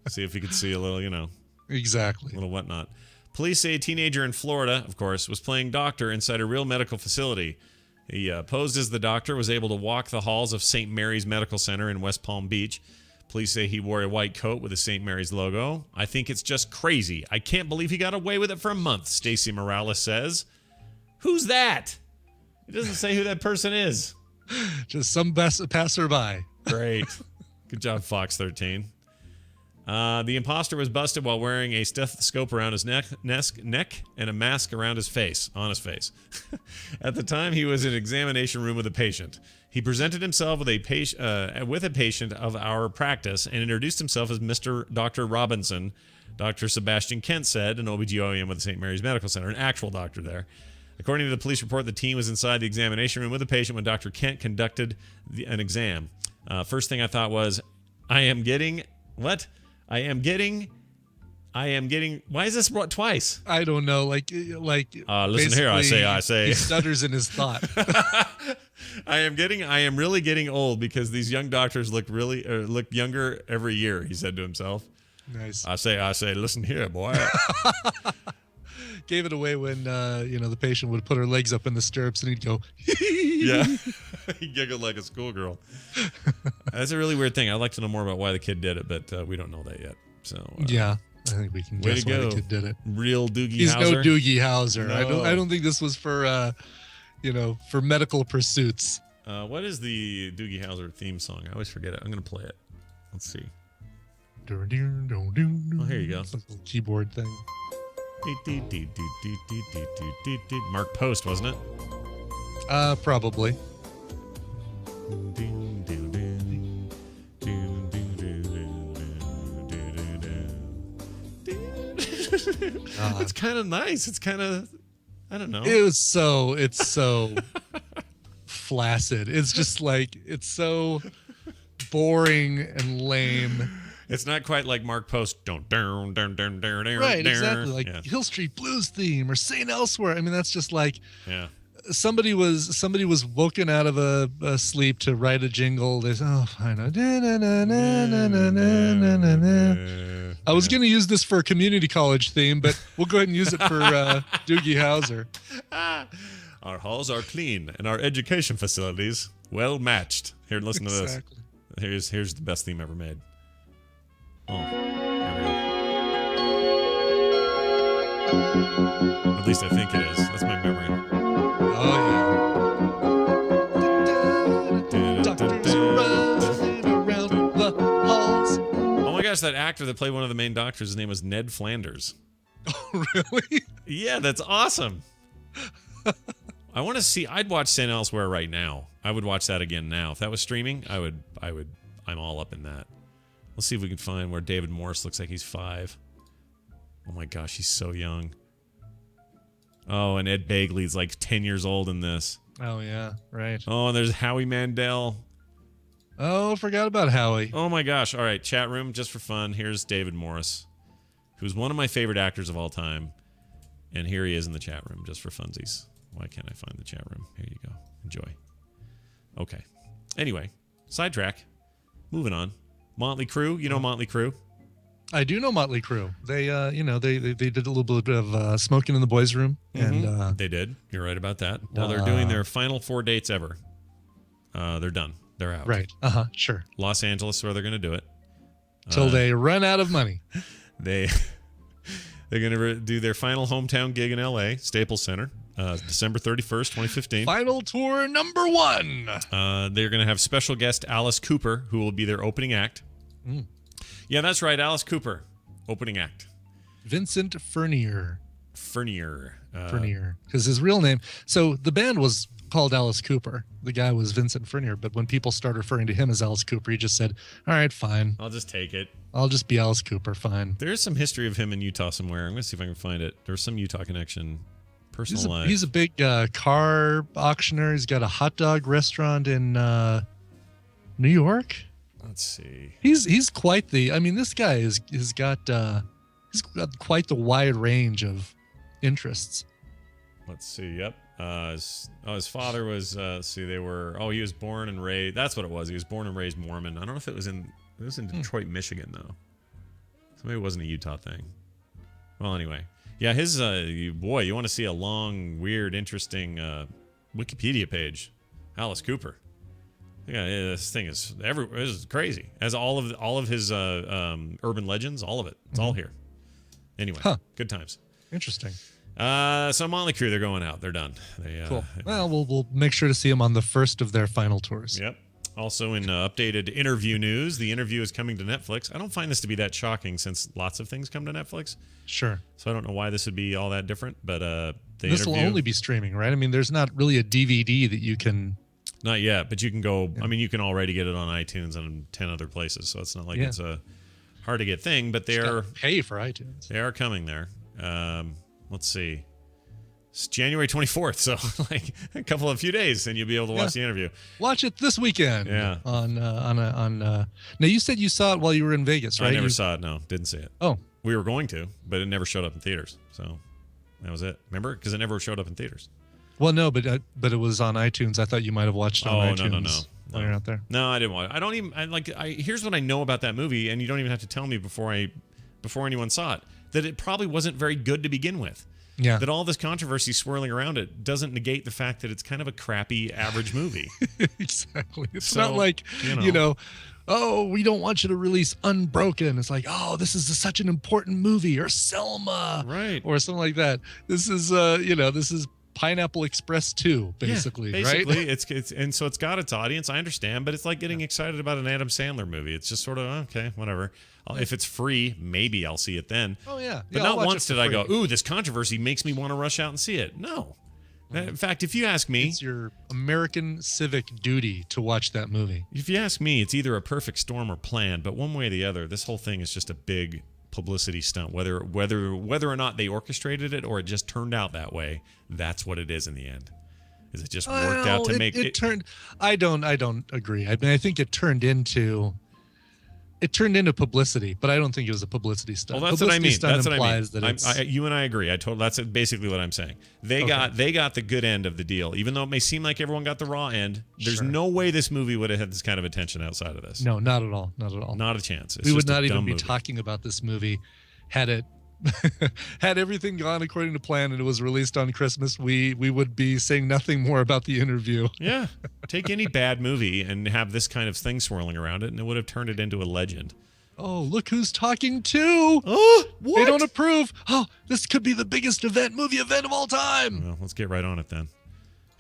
See if he could see a little, Exactly. A little whatnot. Police say a teenager in Florida, of course, was playing doctor inside a real medical facility. He posed as the doctor, was able to walk the halls of St. Mary's Medical Center in West Palm Beach. Police say he wore a white coat with a St. Mary's logo. I think it's just crazy. I can't believe he got away with it for a month, Stacey Morales says. Who's that? It doesn't say who that person is. Just some passerby. Great. Good job, Fox 13. The imposter was busted while wearing a stethoscope around his neck and a mask around his face, on his face. At the time, he was in an examination room with a patient. He presented himself with a patient of our practice and introduced himself as Mr. Dr. Robinson. Dr. Sebastian Kent said, an OBGYN with the St. Mary's Medical Center, an actual doctor there. According to the police report, the team was inside the examination room with the patient when Dr. Kent conducted an exam. First thing I thought was, why is this brought twice? I don't know. Listen here, I say. He stutters in his thought. I am really getting old because these young doctors look younger every year, he said to himself. Nice. I say, listen here, boy. Gave it away when the patient would put her legs up in the stirrups and he'd go, yeah. He giggled like a schoolgirl. That's a really weird thing. I'd like to know more about why the kid did it, but we don't know that yet. So yeah, I think we can guess why the kid did it. Real Doogie Howser. He's no Doogie Howser. No. I don't think this was for for medical pursuits. What is the Doogie Howser theme song? I always forget it. I'm gonna play it. Let's see. Oh, here you go. It's like a little keyboard thing. Mark Post, wasn't it? Probably. It's kind of nice. It's kind of, I don't know. It's so flaccid. It's just like, it's so boring and lame. It's not quite like Mark Post. Right, exactly. Like Hill Street Blues theme or St. Elsewhere. I mean, that's just like somebody was woken out of a sleep to write a jingle. They said, oh, fine. I was going to use this for a community college theme, but we'll go ahead and use it for Doogie Howser. Our halls are clean and our education facilities well matched. Here, listen to this. Here's the best theme ever made. Oh, here we go. At least I think it is. That's my memory. gosh, that actor that played one of the main doctors, his name was Ned Flanders. Oh, really? Yeah, that's awesome. I want to see. I'd watch St. Elsewhere right now. I would watch that again now. If that was streaming, I would. I'm all up in that. Let's see if we can find where David Morse looks like he's 5. Oh my gosh, he's so young. Oh, and Ed Begley's like 10 years old in this. Oh, yeah, right. Oh, and there's Howie Mandel. Oh, forgot about Howie. Oh my gosh. All right, chat room, just for fun. Here's David Morris, who's one of my favorite actors of all time. And here he is in the chat room, just for funsies. Why can't I find the chat room? Here you go. Enjoy. Okay. Anyway, sidetrack. Moving on. Motley Crue. You know Motley Crue? I do know Motley Crue. They, they did a little bit of smoking in the boys' room, and they did. You're right about that. Well, they're doing their final 4 dates ever. They're done. They're out. Right. Sure. Los Angeles, where they're going to do it. Till they run out of money. They're going to do their final hometown gig in L.A., Staples Center, December 31st, 2015. Final tour number 1. They're going to have special guest Alice Cooper, who will be their opening act. Mm. Yeah, that's right. Alice Cooper, opening act. Vincent Furnier. Furnier. Because his real name. So the band was called Alice Cooper. The guy was Vincent Furnier. But when people started referring to him as Alice Cooper, he just said, all right, fine. I'll just take it. I'll just be Alice Cooper. Fine. There's some history of him in Utah somewhere. I'm going to see if I can find it. There's some Utah connection. Personal life. He's a big car auctioneer. He's got a hot dog restaurant in New York. Let's see. He's quite the. I mean, this guy has got quite the wide range of interests. Let's see. Yep. His father was. See, they were. Oh, he was born and raised. That's what it was. He was born and raised Mormon. I don't know if it was in. It was in Detroit, Michigan, though. So maybe it wasn't a Utah thing. Well, anyway. Yeah, his boy, you want to see a long, weird, interesting Wikipedia page. Alice Cooper. Yeah, this thing is this is crazy. As all of his urban legends, all of it. It's all here. Anyway, good times. Interesting. So Motley Crue, they're going out. They're done. Cool. Well, we'll make sure to see them on the first of their final tours. Yep. Also, in updated interview news, The Interview is coming to Netflix. I don't find this to be that shocking since lots of things come to Netflix. Sure. So I don't know why this would be all that different, but this will only be streaming, right? I mean, there's not really a DVD that you can. Not yet, but you can go. Yeah. I mean, you can already get it on iTunes and 10 other places, so it's not like it's a hard to get thing. But they're pay for iTunes. They are coming there. Let's see. It's January 24th, so like a few days, and you'll be able to watch the interview. Watch it this weekend. Yeah. On. Now you said you saw it while you were in Vegas, right? I never saw it. No, didn't see it. Oh, we were going to, but it never showed up in theaters. So that was it. Remember, because it never showed up in theaters. Well, no, but it was on iTunes. I thought you might have watched it on iTunes. No. While you're out there. No, I didn't watch it. I don't even. Here's what I know about that movie, and you don't even have to tell me before anyone saw it. That it probably wasn't very good to begin with. Yeah. That all this controversy swirling around it doesn't negate the fact that it's kind of a crappy, average movie. Exactly. It's not like, oh, we don't want you to release Unbroken. It's like, oh, this is such an important movie, or Selma. Right. Or something like that. This is, this is Pineapple Express 2, basically, right? It's and so it's got its audience, I understand, but it's like getting excited about an Adam Sandler movie. It's just sort of, okay, whatever. If it's free, maybe I'll see it then. Oh, yeah. But not once did I go, ooh, this controversy makes me want to rush out and see it. No. In fact, if you ask me... It's your American civic duty to watch that movie. If you ask me, it's either a perfect storm or planned, but one way or the other, this whole thing is just a big publicity stunt. Whether or not they orchestrated it or it just turned out that way, that's what it is in the end. Is it just worked out to make it turned? I don't agree. I mean, I think it turned into publicity, but I don't think it was a publicity stunt. Well, that's what I mean. That's what I mean. That you and I agree. That's basically what I'm saying. They got the good end of the deal, even though it may seem like everyone got the raw end. There's no way this movie would have had this kind of attention outside of this. No, not at all. Not at all. Not a chance. We would not even be talking about this movie had it had everything gone according to plan and it was released on Christmas. We would be saying nothing more about The Interview. Yeah. Take any bad movie and have this kind of thing swirling around it, and it would have turned it into a legend. Oh, look who's talking too. Oh, what? They don't approve. Oh, this could be the biggest movie event of all time. Well, let's get right on it then.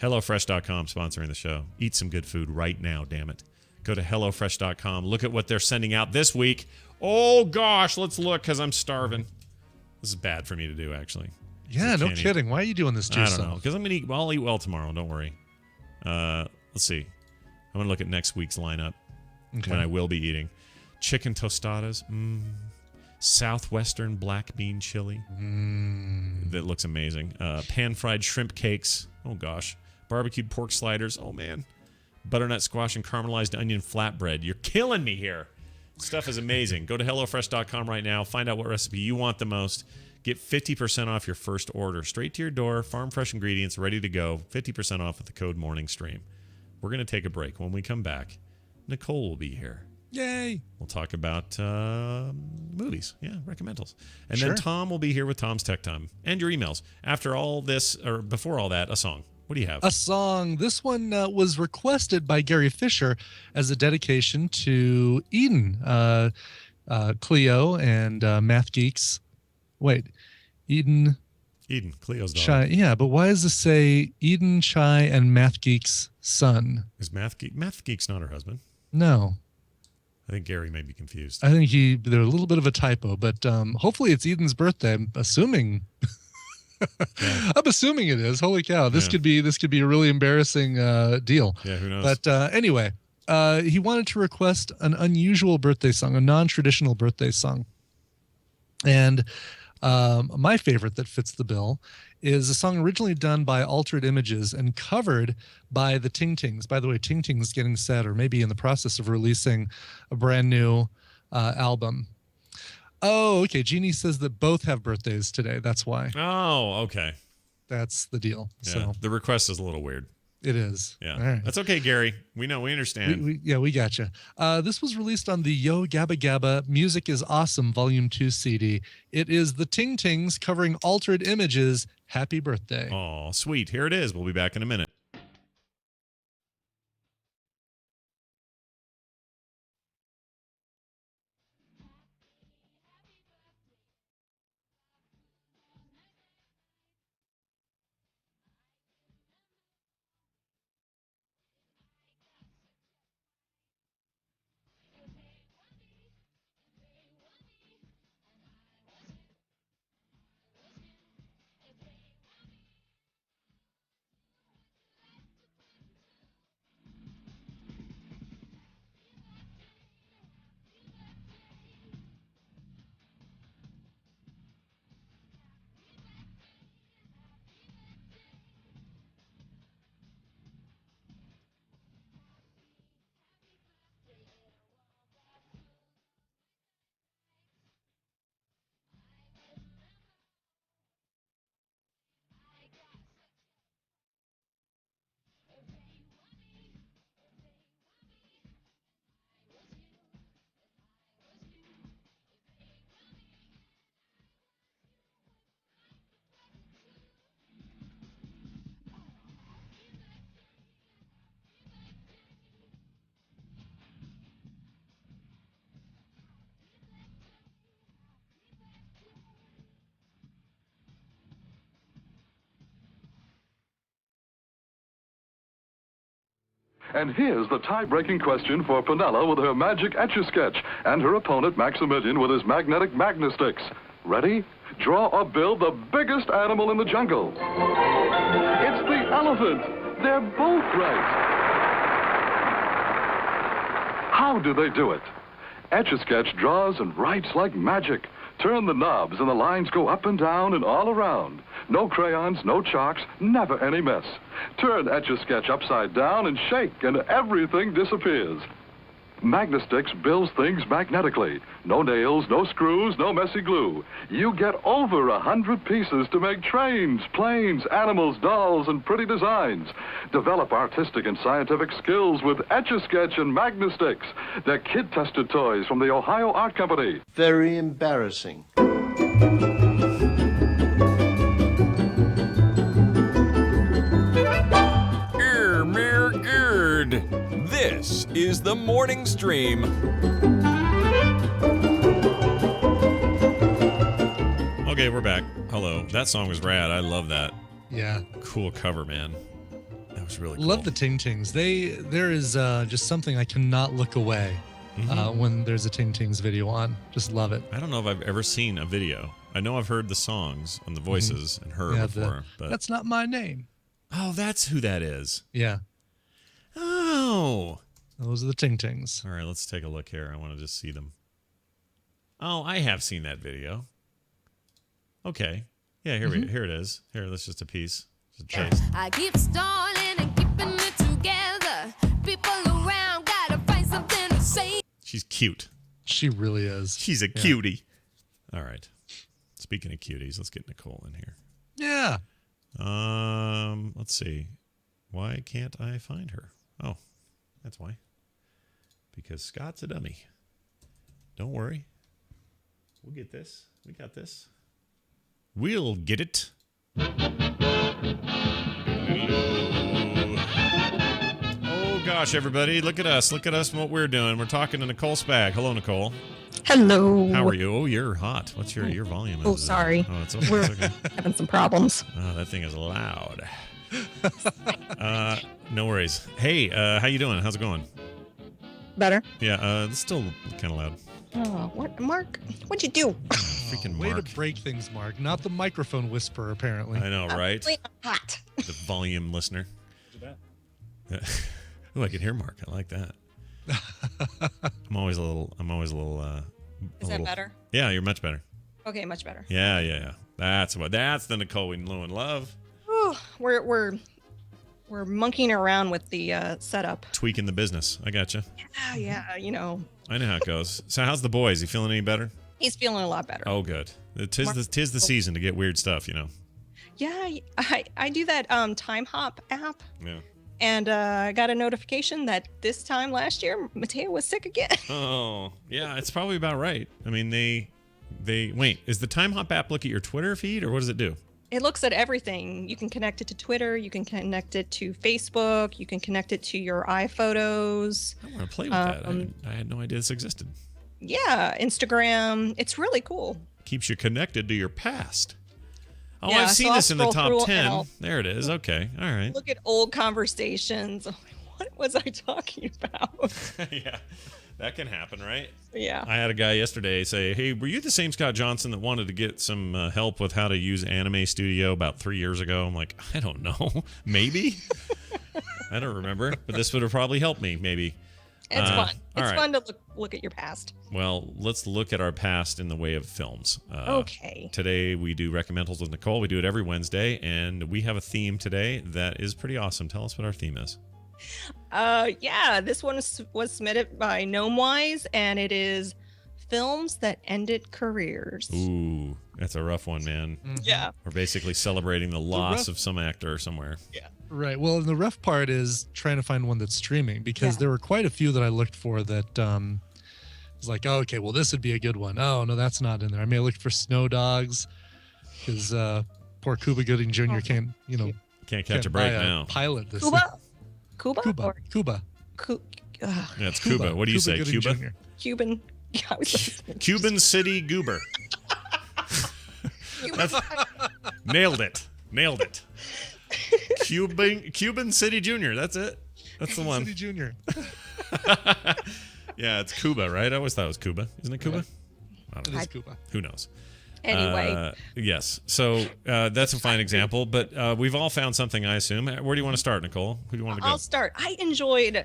HelloFresh.com sponsoring the show. Eat some good food right now, damn it. Go to HelloFresh.com. Look at what they're sending out this week. Oh, gosh. Let's look because I'm starving. This is bad for me to do, actually. Yeah, no kidding. Why are you doing this to yourself? I don't know. Because I'll eat well tomorrow. Don't worry. Let's see. I'm going to look at next week's lineup when I will be eating. Chicken tostadas. Southwestern black bean chili. That looks amazing. Pan-fried shrimp cakes. Oh, gosh. Barbecued pork sliders. Oh, man. Butternut squash and caramelized onion flatbread. You're killing me here. Stuff is amazing. Go to HelloFresh.com right now. Find out what recipe you want the most. Get 50% off your first order. Straight to your door. Farm fresh ingredients ready to go. 50% off with the code MorningStream. We're going to take a break. When we come back, Nicole will be here. Yay. We'll talk about movies. Yeah, recommendals. And then Tom will be here with Tom's Tech Time. And your emails. After all this, or before all that, a song. What do you have? A song. This one was requested by Gary Fisher as a dedication to Eden, Cleo, and Math Geeks. Wait, Eden, Cleo's daughter. Chai. Yeah, but why does this say Eden, Chai, and Math Geek's son? Is Math Geek's not her husband? No. I think Gary may be confused. I think there's a little bit of a typo, but hopefully it's Eden's birthday. I'm assuming. I'm assuming it is. Holy cow! This could be a really embarrassing deal. Yeah, who knows? But anyway, he wanted to request an unusual birthday song, a non-traditional birthday song, and my favorite that fits the bill is a song originally done by Altered Images and covered by the Ting Tings. By the way, Ting Tings getting set, or maybe in the process of releasing a brand new album. Oh, okay. Jeannie says that both have birthdays today. That's why. Oh, okay. That's the deal. Yeah, So the request is a little weird. it is. Yeah. All right. That's okay, Gary. We know. We understand. We gotcha. This was released on the Yo Gabba Gabba Music is Awesome Volume 2 CD. It is the Ting Tings covering Altered Images. Happy birthday. Oh, sweet. Here it is. We'll be back in a minute. And here's the tie-breaking question for Penella with her magic Etch-a-Sketch and her opponent Maximilian with his magnetic Magnasticks. Ready? Draw or build the biggest animal in the jungle. It's the elephant. They're both right. How do they do it? Etch-a-Sketch draws and writes like magic. Turn the knobs and the lines go up and down and all around. No crayons, no chalks, never any mess. Turn Etch-a-Sketch upside down and shake and everything disappears. Magnasticks builds things magnetically. No nails, no screws, no messy glue. You get over 100 pieces to make trains, planes, animals, dolls, and pretty designs. Develop artistic and scientific skills with Etch-a-Sketch and Magnasticks. They're kid-tested toys from the Ohio Art Company. Very embarrassing. This is the Morning Stream. Okay, we're back. Hello. That song was rad. I love that. Yeah. Cool cover, man. was really cool. Love the Ting Tings. There is just something I cannot look away when there's a Ting Tings video on. Just love it. I don't know if I've ever seen a video. I know I've heard the songs and the voices and her before. But That's not my name. oh, that's who that is. Yeah. Oh. Those are the Ting Tings. All right, let's take a look here. I want to just see them. Oh, I have seen that video. Okay. Yeah, here it is. Here, that's just a piece. Just a taste. I keep stalling and keeping it together. People around gotta find something to say. She's cute. She really is. She's a cutie. All right. Speaking of cuties, let's get Nicole in here. Yeah. Let's see. Why can't I find her? Oh, that's why. Because Scott's a dummy. Don't worry. We'll get this. We got this. We'll get it. Oh gosh, everybody, look at us. Look at us and what we're doing. We're talking to Nicole Spag. Hello, Nicole. Hello. How are you? Oh, you're hot. What's your volume? Oh, sorry. Oh, it's okay. We're It's okay. having some problems. Oh, that thing is loud. No worries. Hey, how you doing? How's it going? Better? Yeah, it's still kind of loud. Oh, what, Mark? What'd you do? Freaking Way Mark. to break things, Mark. Not the microphone whisperer, apparently. I know, right? Really hot. The volume listener. Oh, I can hear Mark. I like that. I'm always a little. Is that better? Yeah, you're much better. Okay, much better. Yeah. That's the Nicole we know and love. Whew, we're monkeying around with the setup. Tweaking the business. I gotcha. Yeah, you know. I know how it goes. So how's the boys? You feeling any better? He's feeling a lot better. Oh, good. Tis the season to get weird stuff, you know. Yeah, I do that Time Hop app. Yeah. And I got a notification that this time last year, Mateo was sick again. Oh, yeah, it's probably about right. I mean, they wait, is the Time Hop app look at your Twitter feed or what does it do? It looks at everything. You can connect it to Twitter. You can connect it to Facebook. You can connect it to your iPhotos. I want to play with that. I had no idea this existed. Yeah, Instagram. It's really cool. Keeps you connected to your past. Oh, Yeah, I've seen so this in the I'll scroll top through and 10. I'll There it is. Okay. All right. Look at old conversations. What was I talking about? Yeah. That can happen, right? Yeah. I had a guy yesterday say, hey, were you the same Scott Johnson that wanted to get some help with how to use Anime Studio about 3 years ago? I'm like, I don't know. Maybe. I don't remember. But this would have probably helped me, maybe. It's fun. It's right. fun to look at your past. Well, let's look at our past in the way of films. Okay. Today we do Recommendals with Nicole. We do it every Wednesday, and we have a theme today that is pretty awesome. Tell us what our theme is. Yeah, this one was submitted by Gnomewise, and it is films that ended careers. Ooh, that's a rough one, man. Yeah. We're basically celebrating the loss of some actor somewhere. Yeah. Right. Well, and the rough part is trying to find one that's streaming because there were quite a few that I looked for that was like, oh, okay, well, this would be a good one. Oh, no, that's not in there. I may have looked for Snow Dogs because poor Cuba Gooding Jr. can't catch a break now. Pilot this. Cuba? Cuba. Yeah, it's Cuba. What do you say, Gooding Cuba? Jr. Cuban. Yeah, I was Cuban City Goober. Nailed it. Cuban City Jr. That's it. That's the one. City Jr. Yeah, it's Cuba, right? I always thought it was Cuba. Isn't it Cuba? I don't It know. is Cuba. Who knows? Anyway. Yes. So that's a fine example, but we've all found something, I assume. Where do you want to start, Nicole? Who do you want to go? I'll start. I enjoyed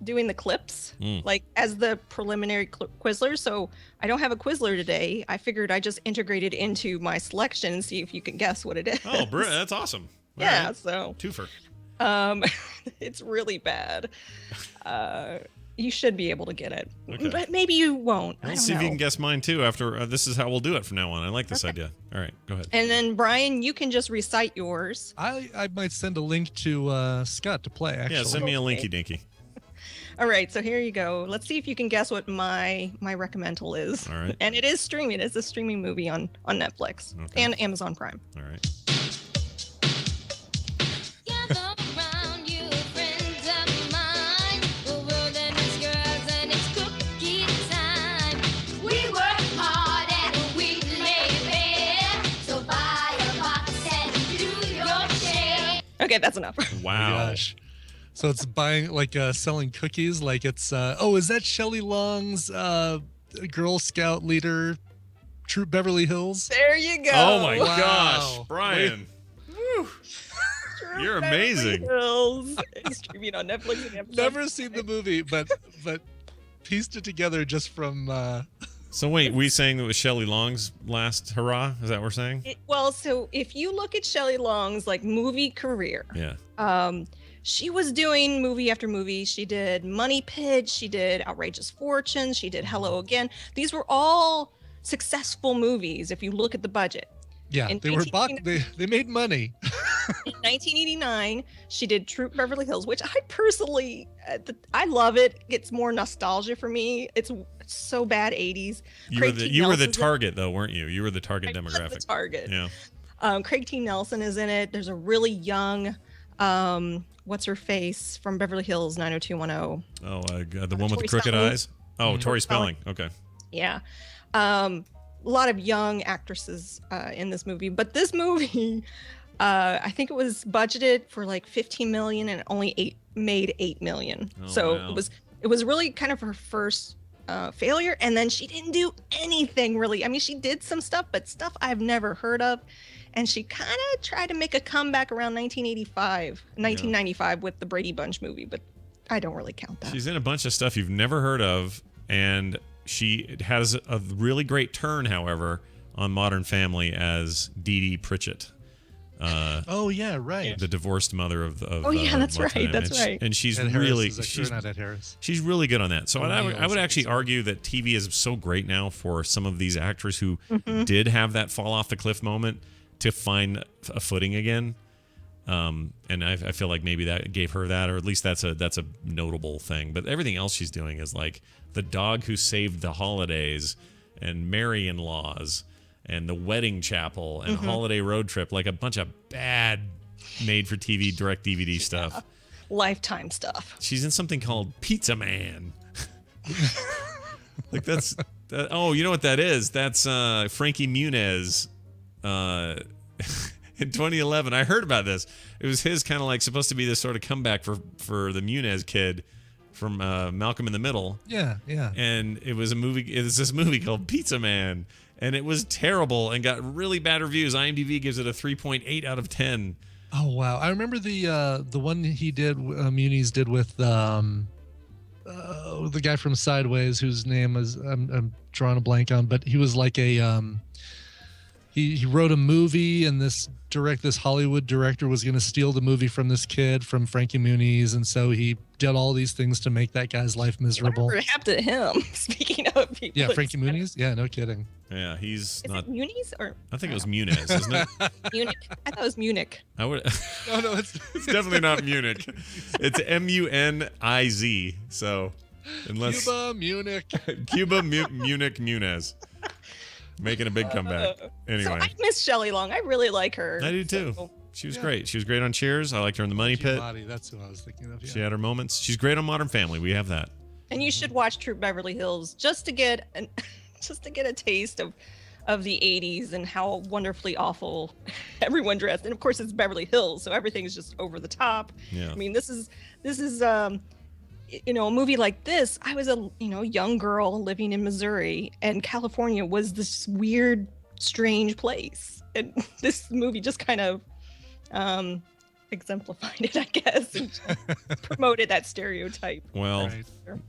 doing the clips, like as the preliminary Quizler. So I don't have a Quizler today. I figured I just integrated into my selection and see if you can guess what it is. Oh, that's awesome. All Yeah, right. so twofer. It's really bad. You should be able to get it, Okay. but maybe you won't. I Let's don't see know. if you can guess mine too. After this is how we'll do it from now on. I like this idea. All right, go ahead. And then Brian, you can just recite yours. I might send a link to Scott to play. Actually, Yeah, send me a linky dinky. All right, so here you go. Let's see if you can guess what my recommendal is. All right. And it is streaming. It's a streaming movie on Netflix and Amazon Prime. All right. Okay, Okay, that's enough. Wow. Gosh. So it's buying like selling cookies like it's is that Shelley Long's Girl Scout leader Troop Beverly Hills? There you go. Oh my Wow. gosh, Brian. Woo. You're amazing. Hills. It's streaming on Netflix and Amazon. Never seen the movie, but pieced it together just from So wait, we saying it was Shelley Long's last hurrah? Is that what we're saying? Well, so if you look at Shelley Long's like movie career, she was doing movie after movie. She did Money Pit, she did Outrageous Fortunes, she did Hello Again. These were all successful movies if you look at the budget. Yeah, In they were they made money. In 1989, she did Troop Beverly Hills, which I personally, I love it. It's more nostalgia for me. It's so bad 80s. You were the target though, weren't you? You were the target demographic. The target. Yeah. Craig T. Nelson is in it. There's a really young, what's her face from Beverly Hills 90210. Oh, the one with the crooked Spelling. eyes. Oh, Tori Spelling. Okay. Yeah. A lot of young actresses in this movie, but this movie, I think it was budgeted for like 15 million and only made 8 million. Wow. It was really kind of her first failure, and then she didn't do anything really. I mean, she did some stuff, but stuff I've never heard of, and she kind of tried to make a comeback around 1995 with the Brady Bunch movie, but I don't really count that. She's in a bunch of stuff you've never heard of, and she has a really great turn, however, on Modern Family as Dee Dee Pritchett. Oh yeah, right. The divorced mother of that's right. That's right. And she's Ed really Harris not Ed Harris. She's really good on that. So I would actually sorry. argue that TV is so great now for some of these actors who did have that fall off the cliff moment to find a footing again. And I feel like maybe that gave her that, or at least that's a notable thing. But everything else she's doing is like The Dog Who Saved the Holidays and Marry-in-Laws and The Wedding Chapel and Holiday Road Trip, like a bunch of bad made-for-TV direct DVD stuff. Lifetime stuff. She's in something called Pizza Man. Like oh, you know what that is? That's Frankie Muniz. In 2011, I heard about this. It was his kind of like supposed to be this sort of comeback for the Muniz kid from Malcolm in the Middle. Yeah. And it was this movie called Pizza Man, and it was terrible and got really bad reviews. IMDb gives it a 3.8 out of 10. Oh wow, I remember the one he did, Muniz did with the guy from Sideways, whose name is I'm drawing a blank on, but he was like a he wrote a movie, and this Hollywood director was going to steal the movie from this kid, from Frankie Muniz, and so he did all these things to make that guy's life miserable. Whatever happened to him? Speaking of people. Yeah, Frankie Muniz? Yeah, no kidding. Yeah, he's Is not. it Muniz or? I think it was Muniz, isn't it? Munich. I thought it was Munich. I would. No, it's It's definitely not Munich. It's Muniz. So, unless Cuba, Munich. Munich, Muniz. Making a big comeback. Anyway. So I miss Shelley Long. I really like her. I do too. She was great. She was great on Cheers. I liked her in The Money Pit. That's who I was thinking of. Yeah. She had her moments. She's great on Modern Family. We have that. And you should watch Troop Beverly Hills just to get a taste of the 80s and how wonderfully awful everyone dressed. And of course it's Beverly Hills, so everything's just over the top. Yeah. I mean, this is a movie like this. I was a young girl living in Missouri, and California was this weird, strange place. And this movie just kind of exemplified it, I guess, and promoted that stereotype. Well,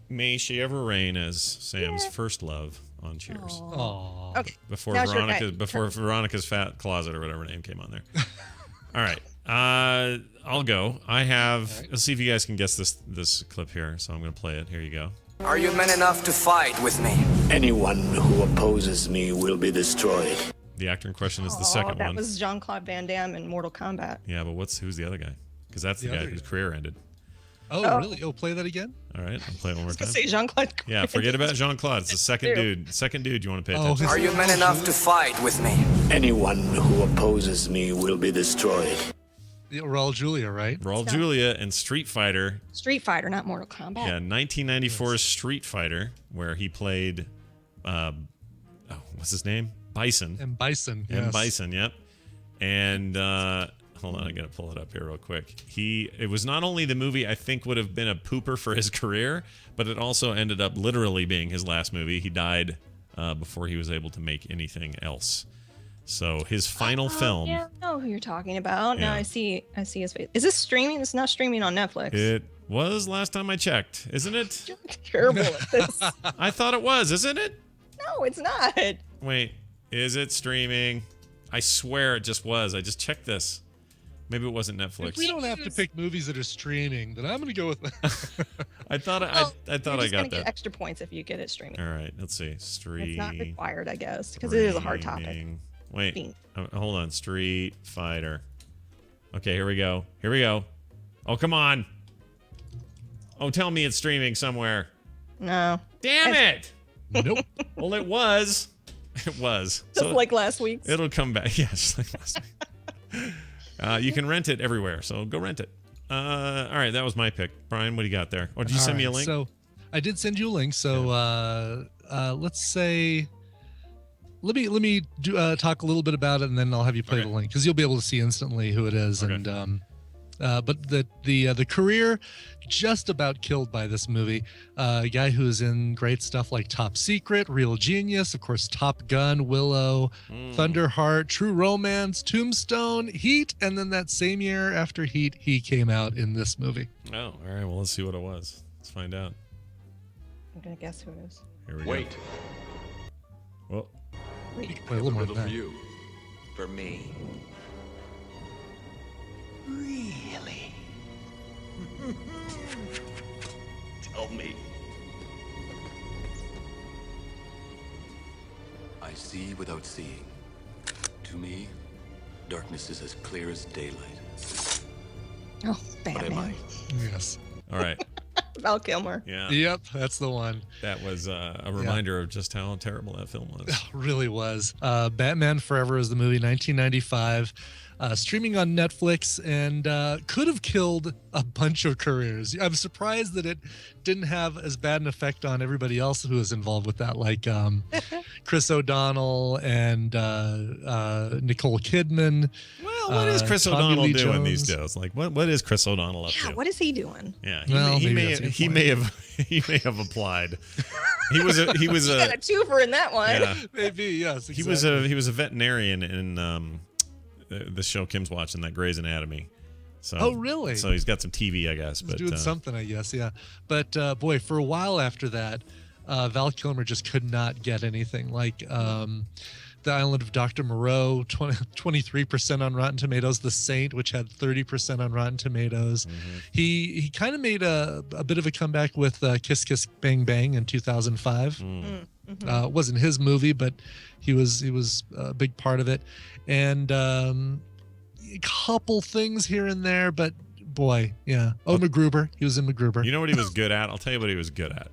may she ever reign as Sam's first love on Cheers. Aww. Okay. Before Now's Veronica's Fat Closet or whatever her name came on there. All right. I'll go. I have. Right. Let's see if you guys can guess this clip here. So I'm going to play it. Here you go. Are you men enough to fight with me? Anyone who opposes me will be destroyed. The actor in question is the second one. That was Jean-Claude Van Damme in Mortal Kombat. Yeah, but who's the other guy? Because that's the guy whose career ended. Oh, really? Oh, play that again? All right, I'll play it one more time. Say Jean-Claude. Yeah, forget about Jean-Claude. It's the second dude. Second dude you want to pay attention to. Are you men enough to fight with me? Anyone who opposes me will be destroyed. Raul Julia, right? Raul Julia and Street Fighter. Street Fighter, not Mortal Kombat. Yeah, 1994's Street Fighter, where he played, what's his name? Bison. And Bison. And Bison, yep. And Hold on, I gotta pull it up here real quick. It was not only the movie I think would have been a pooper for his career, but it also ended up literally being his last movie. He died before he was able to make anything else. So his final film. Yeah, I know who you're talking about. Now Yeah. I see his face. Is this streaming? It's not streaming on Netflix. It was last time I checked, isn't it? You're terrible at this. I thought it was, isn't it? No, it's not. Wait, is it streaming? I swear it just was. I just checked this. Maybe it wasn't Netflix. If we don't have to pick movies that are streaming, then I'm going to go with that. I thought I You're got just gonna that. get extra points if you get it streaming. All right, let's see. Street. It's not required, I guess, because it is a hard topic. streaming. Wait, Being- hold on. Street Fighter. Okay, here we go. Here we go. Oh, come on. Oh, tell me it's streaming somewhere. No. Damn it! Nope. Well, it was. It was. Just like last week's. It'll come back. Yes, like last week. You can rent it everywhere, so go rent it. All right, that was my pick. Brian, what do you got there? Or did you send me a link? So I did send you a link. So let's say, let me talk a little bit about it, and then I'll have you play the link because you'll be able to see instantly who it is. Okay. And but the career just about killed by this movie. A guy who's in great stuff like Top Secret, Real Genius, of course, Top Gun, Willow, Thunderheart, True Romance, Tombstone, Heat, and then that same year after Heat, he came out in this movie. Oh, all right. Well, let's see what it was. Let's find out. I'm gonna guess who it is. Here we go. Wait. Well, You can play a little more than Riddle that. for you. For me. Really? Tell me. I see without seeing. To me, darkness is as clear as daylight. Oh, What am I? Batman. Yes. all right. Val Kilmer. Yeah. Yep, that's the one. That was a reminder of just how terrible that film was. Really was. Batman Forever is the movie, 1995, streaming on Netflix, and could have killed a bunch of careers. I'm surprised that it didn't have as bad an effect on everybody else who was involved with that, like Chris O'Donnell and Nicole Kidman. Well, what is Chris Tommy O'Donnell Lee doing these Jones. days? Like, what is Chris O'Donnell up Yeah, to? what is he doing? Yeah, Well, he maybe may that's your he point. may have he may have applied. He was a He got a twofer in that one. yeah. Maybe, yes. He was a veterinarian in the show Kim's watching, that Grey's Anatomy. So, Oh, really? So he's got some TV, I guess. He's But doing something, I guess, yeah. But boy, for a while after that, Val Kilmer just could not get anything. Like The Island of Dr. Moreau, 23% on Rotten Tomatoes. The Saint, which had 30% on Rotten Tomatoes. He kind of made a bit of a comeback with Kiss Kiss Bang Bang in 2005. It wasn't his movie, but he was a big part of it. And a couple things here and there, but boy, yeah. Oh, MacGruber. He was in MacGruber. You know what he was good at? I'll tell you what he was good at.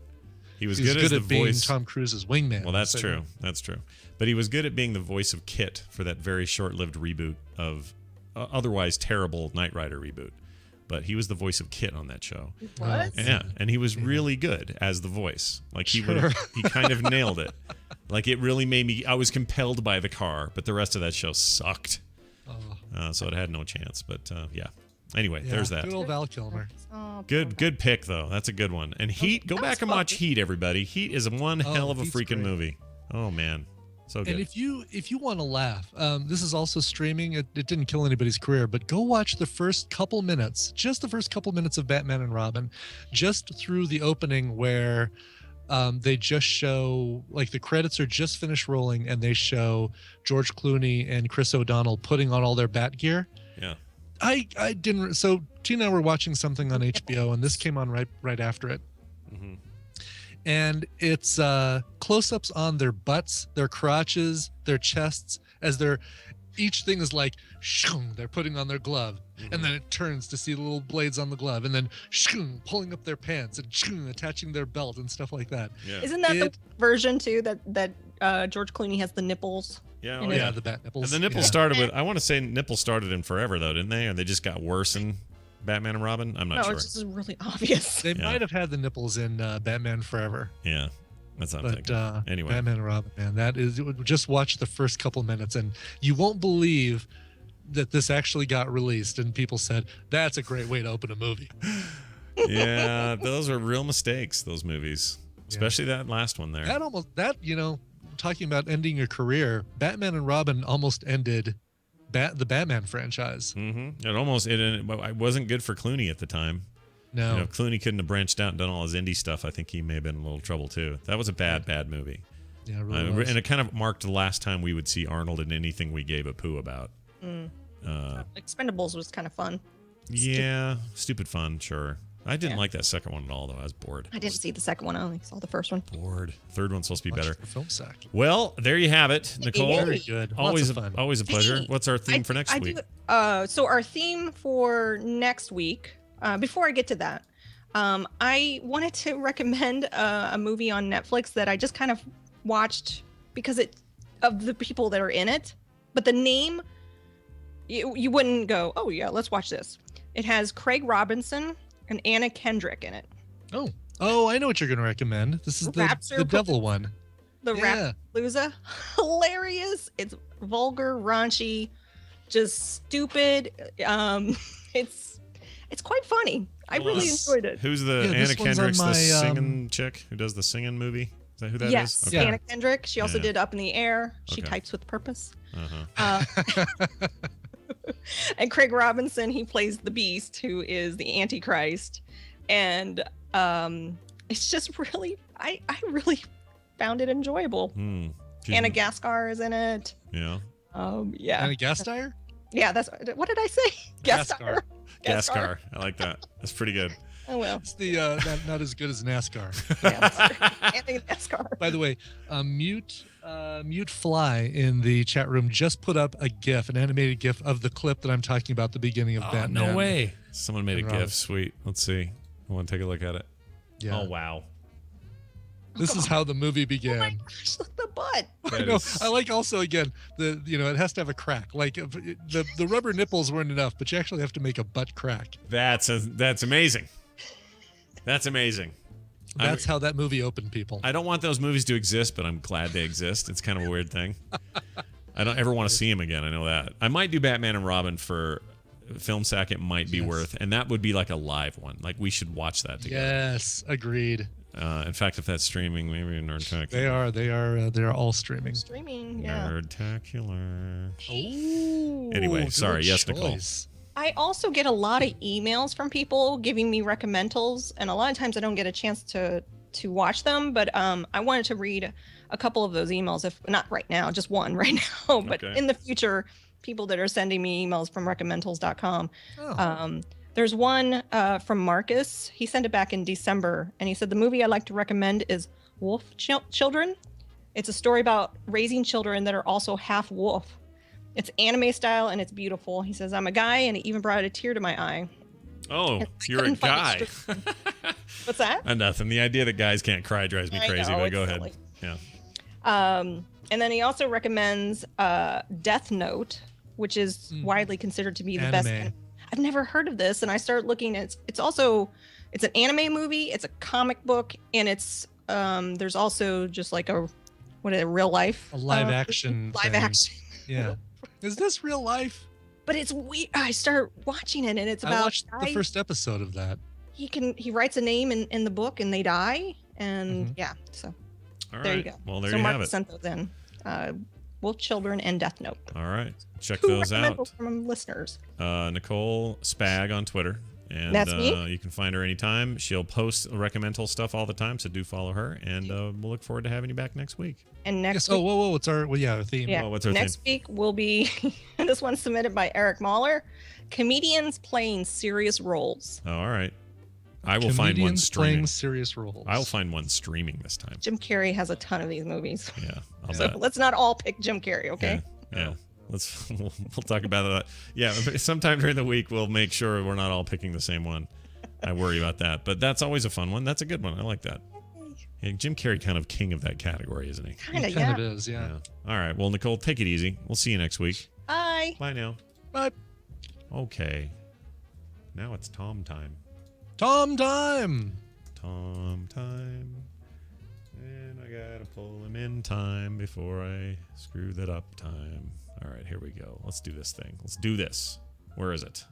He was He's good as the at being voice. Tom Cruise's wingman. Well, that's So- true. That's true. But he was good at being the voice of Kit for that very short-lived reboot of otherwise terrible Knight Rider reboot. But he was the voice of Kit on that show. What? Yeah, and he was really good as the voice. Like he Sure. he kind of nailed it. Like it really made me. I was compelled by the car, but the rest of that show sucked. So it had no chance. But yeah. Anyway, Yeah, there's that. Good old Val Kilmer. Oh, Good pick though. That's a good one. And Heat, go back and watch Heat, everybody. Heat is one hell of a Heat's freaking great. movie. Oh man, so good. And if you want to laugh, this is also streaming. It didn't kill anybody's career, but go watch the first couple minutes, just the first couple minutes of Batman and Robin, just through the opening where they just show, like, the credits are just finished rolling and they show George Clooney and Chris O'Donnell putting on all their bat gear. Yeah. I didn't. So Tina and I were watching something on HBO, and this came on right after it. Mhm. And it's close-ups on their butts, their crotches, their chests, as each thing is like shung, they're putting on their glove, and then it turns to see the little blades on the glove, and then shung, pulling up their pants and shung, attaching their belt and stuff like that. Yeah. Isn't that the version too that George Clooney has the nipples? Yeah, in oh, it? yeah, the bat nipples. And the nipples started with. I want to say nipples started in Forever though, didn't they? Or they just got worse in Batman and Robin. I'm not No, sure. it's just really obvious. They might have had the nipples in Batman Forever. Yeah, that's what I'm But thinking. Anyway, Batman and Robin, man, just watch the first couple minutes and you won't believe that this actually got released, and people said that's a great way to open a movie. Yeah, those are real mistakes. Those movies, especially that last one there. Talking about ending your career, Batman and Robin almost ended the Batman franchise. Mm-hmm. It wasn't good for Clooney at the time. No, if Clooney couldn't have branched out and done all his indie stuff, I think he may have been in a little trouble too. That was a bad movie. Yeah, it really was. And it kind of marked the last time we would see Arnold in anything we gave a poo about. Expendables was kind of fun. Yeah, stupid fun, sure. I didn't like that second one at all, though. I was bored. I didn't see the second one. I only saw the first one. Bored. Third one's supposed to be better. Film sack. Well, there you have it, Nicole. Very good. Always fun. Always a pleasure. What's our theme for next week? So our theme for next week, before I get to that, I wanted to recommend a movie on Netflix that I just kind of watched because of the people that are in it. But the name, you wouldn't go, oh yeah, let's watch this. It has Craig Robinson and Anna Kendrick in it. Oh, I know what you're going to recommend. This is the devil one. The Rapalooza. Hilarious. It's vulgar, raunchy, just stupid. It's quite funny. I really enjoyed it. Who's the Anna Kendrick's the singing chick who does the singing movie? Is that who that is? Yes, okay. Anna Kendrick. She also did Up in the Air. She types with purpose. And Craig Robinson, he plays the Beast, who is the Antichrist. And it's just really, I really found it enjoyable. Anna Gaskar is in it. Yeah. Yeah. Anna Gaskar? Yeah, what did I say? Gaskar. Gaskar. I like that. That's pretty good. Oh well. It's the not as good as NASCAR. Anna Gaskar. By the way, Mute Fly in the chat room just put up a GIF, an animated GIF of the clip that I'm talking about at the beginning of Batman. No way. Someone made a GIF. Sweet. Let's see. I want to take a look at it. Yeah. Oh, wow. This is how the movie began. Oh my gosh, look the butt. I know. I like also again it has to have a crack. Like the rubber nipples weren't enough, but you actually have to make a butt crack. That's amazing. That's amazing. That's how that movie opened, people. I don't want those movies to exist, but I'm glad they exist. It's kind of a weird thing. I don't ever want to see them again. I know that. I might do Batman and Robin for Film Sack. It might be worth, and that would be like a live one. Like we should watch that together. Yes, agreed. In fact, if that's streaming, maybe Nerdtacular. They are all streaming. Streaming, yeah. Nerdtacular. Ooh, anyway, sorry. Yes, choice. Nicole. I also get a lot of emails from people giving me recommendals, and a lot of times I don't get a chance to watch them. But I wanted to read a couple of those emails, if not right now, just one right now, but in the future, people that are sending me emails from recommendals.com. There's one from Marcus. He sent it back in December, and he said the movie I'd like to recommend is Wolf Children. It's a story about raising children that are also half wolf. It's anime style and it's beautiful. He says, I'm a guy, and it even brought a tear to my eye. Oh, you're a guy. What's that? Nothing. The idea that guys can't cry drives me crazy, but go ahead. Silly. Yeah. And then he also recommends Death Note, which is widely considered to be the best. I've never heard of this, and I started looking. It's an anime movie, it's a comic book, and it's there's also just like a real life live action. Yeah. Is this real life? But it's weird. I started watching it, and it's about. I watched the first episode of that. He writes a name in the book, and they die, and so there you go. Well, there so you Mark have it. sent those in. Wolf Children and Death Note. All right, check those out. From listeners. Nicole Spag on Twitter. And That's me. You can find her anytime. She'll post recommendal stuff all the time, so do follow her. And we'll look forward to having you back next week. And next week, what's our theme? Yeah. What's our next week will be this one's submitted by Eric Mahler. Comedians playing serious roles. Oh, all right. I will find one streaming. Playing serious roles. I will find one streaming this time. Jim Carrey has a ton of these movies. Yeah, so let's not all pick Jim Carrey, okay? Yeah. We'll talk about that. Yeah, sometime during the week we'll make sure we're not all picking the same one. I worry about that, but that's always a fun one. That's a good one. I like that. Yeah, Jim Carrey kind of king of that category, isn't he? Kind of is, yeah. All right. Well, Nicole, take it easy. We'll see you next week. Bye. Bye now. Bye. Okay. Now it's Tom time. Tom time. Tom time. And I gotta pull him in time before I screw that up time. All right, here we go. Let's do this thing. Let's do this. Where is it?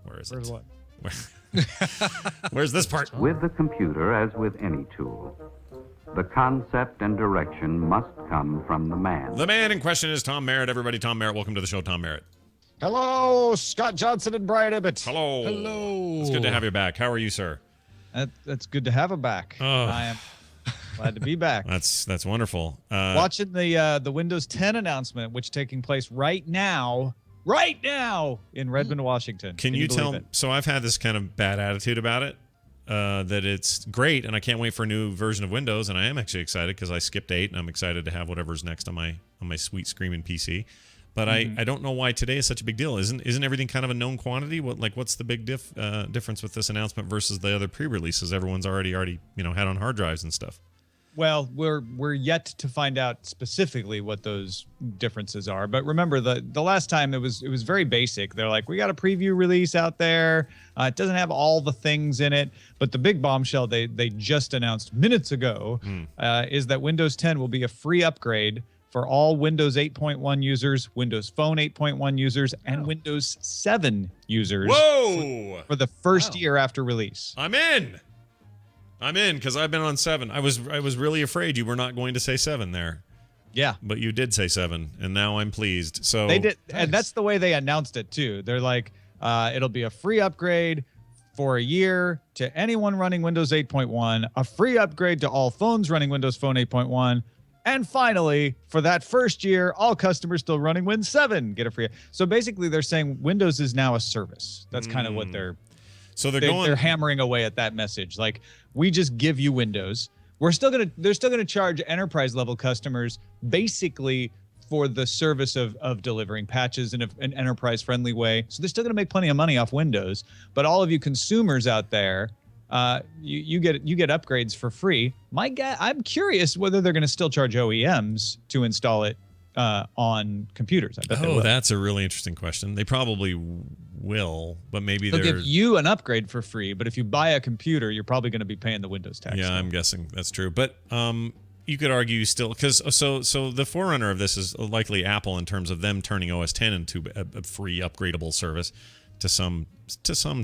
Where's what? Where's this part? With the computer, as with any tool, the concept and direction must come from the man. The man in question is Tom Merritt. Everybody, Tom Merritt. Welcome to the show, Tom Merritt. Hello, Scott Johnson and Brian Ibbett. Hello. Hello. It's good to have you back. How are you, sir? That's good to have him back. I am glad to be back. That's wonderful. Watching the Windows 10 announcement, which taking place right now in Redmond, Washington. Can you tell? So I've had this kind of bad attitude about it. That it's great, and I can't wait for a new version of Windows, and I am actually excited because I skipped 8, and I'm excited to have whatever's next on my sweet screaming PC. But I don't know why today is such a big deal. Isn't everything kind of a known quantity? What's the big difference with this announcement versus the other pre-releases everyone's already had on hard drives and stuff? Well, we're yet to find out specifically what those differences are. But remember, the last time it was very basic. They're like, we got a preview release out there. It doesn't have all the things in it. But the big bombshell they just announced minutes ago is that Windows 10 will be a free upgrade for all Windows 8.1 users, Windows Phone 8.1 users, and Windows 7 users. Whoa! For the first year after release. I'm in because I've been on 7. I was really afraid you were not going to say 7 there. Yeah. But you did say 7, and now I'm pleased. So they did, and that's the way they announced it too. They're like, it'll be a free upgrade for a year to anyone running Windows 8.1, a free upgrade to all phones running Windows Phone 8.1, and finally, for that first year, all customers still running Win 7 get a free. So basically, they're saying Windows is now a service. That's kind of what they're. So they're hammering away at that message. Like, we just give you Windows. They're still gonna charge enterprise level customers basically for the service of delivering patches in an enterprise friendly way. So they're still gonna make plenty of money off Windows. But all of you consumers out there, you get upgrades for free. I'm curious whether they're gonna still charge OEMs to install it on computers. I bet they will. That's a really interesting question. They probably will, but maybe they'll give you an upgrade for free. But if you buy a computer, you're probably going to be paying the Windows tax. Yeah, I'm guessing that's true. But you could argue still, because so the forerunner of this is likely Apple in terms of them turning OS 10 into a free upgradable service to some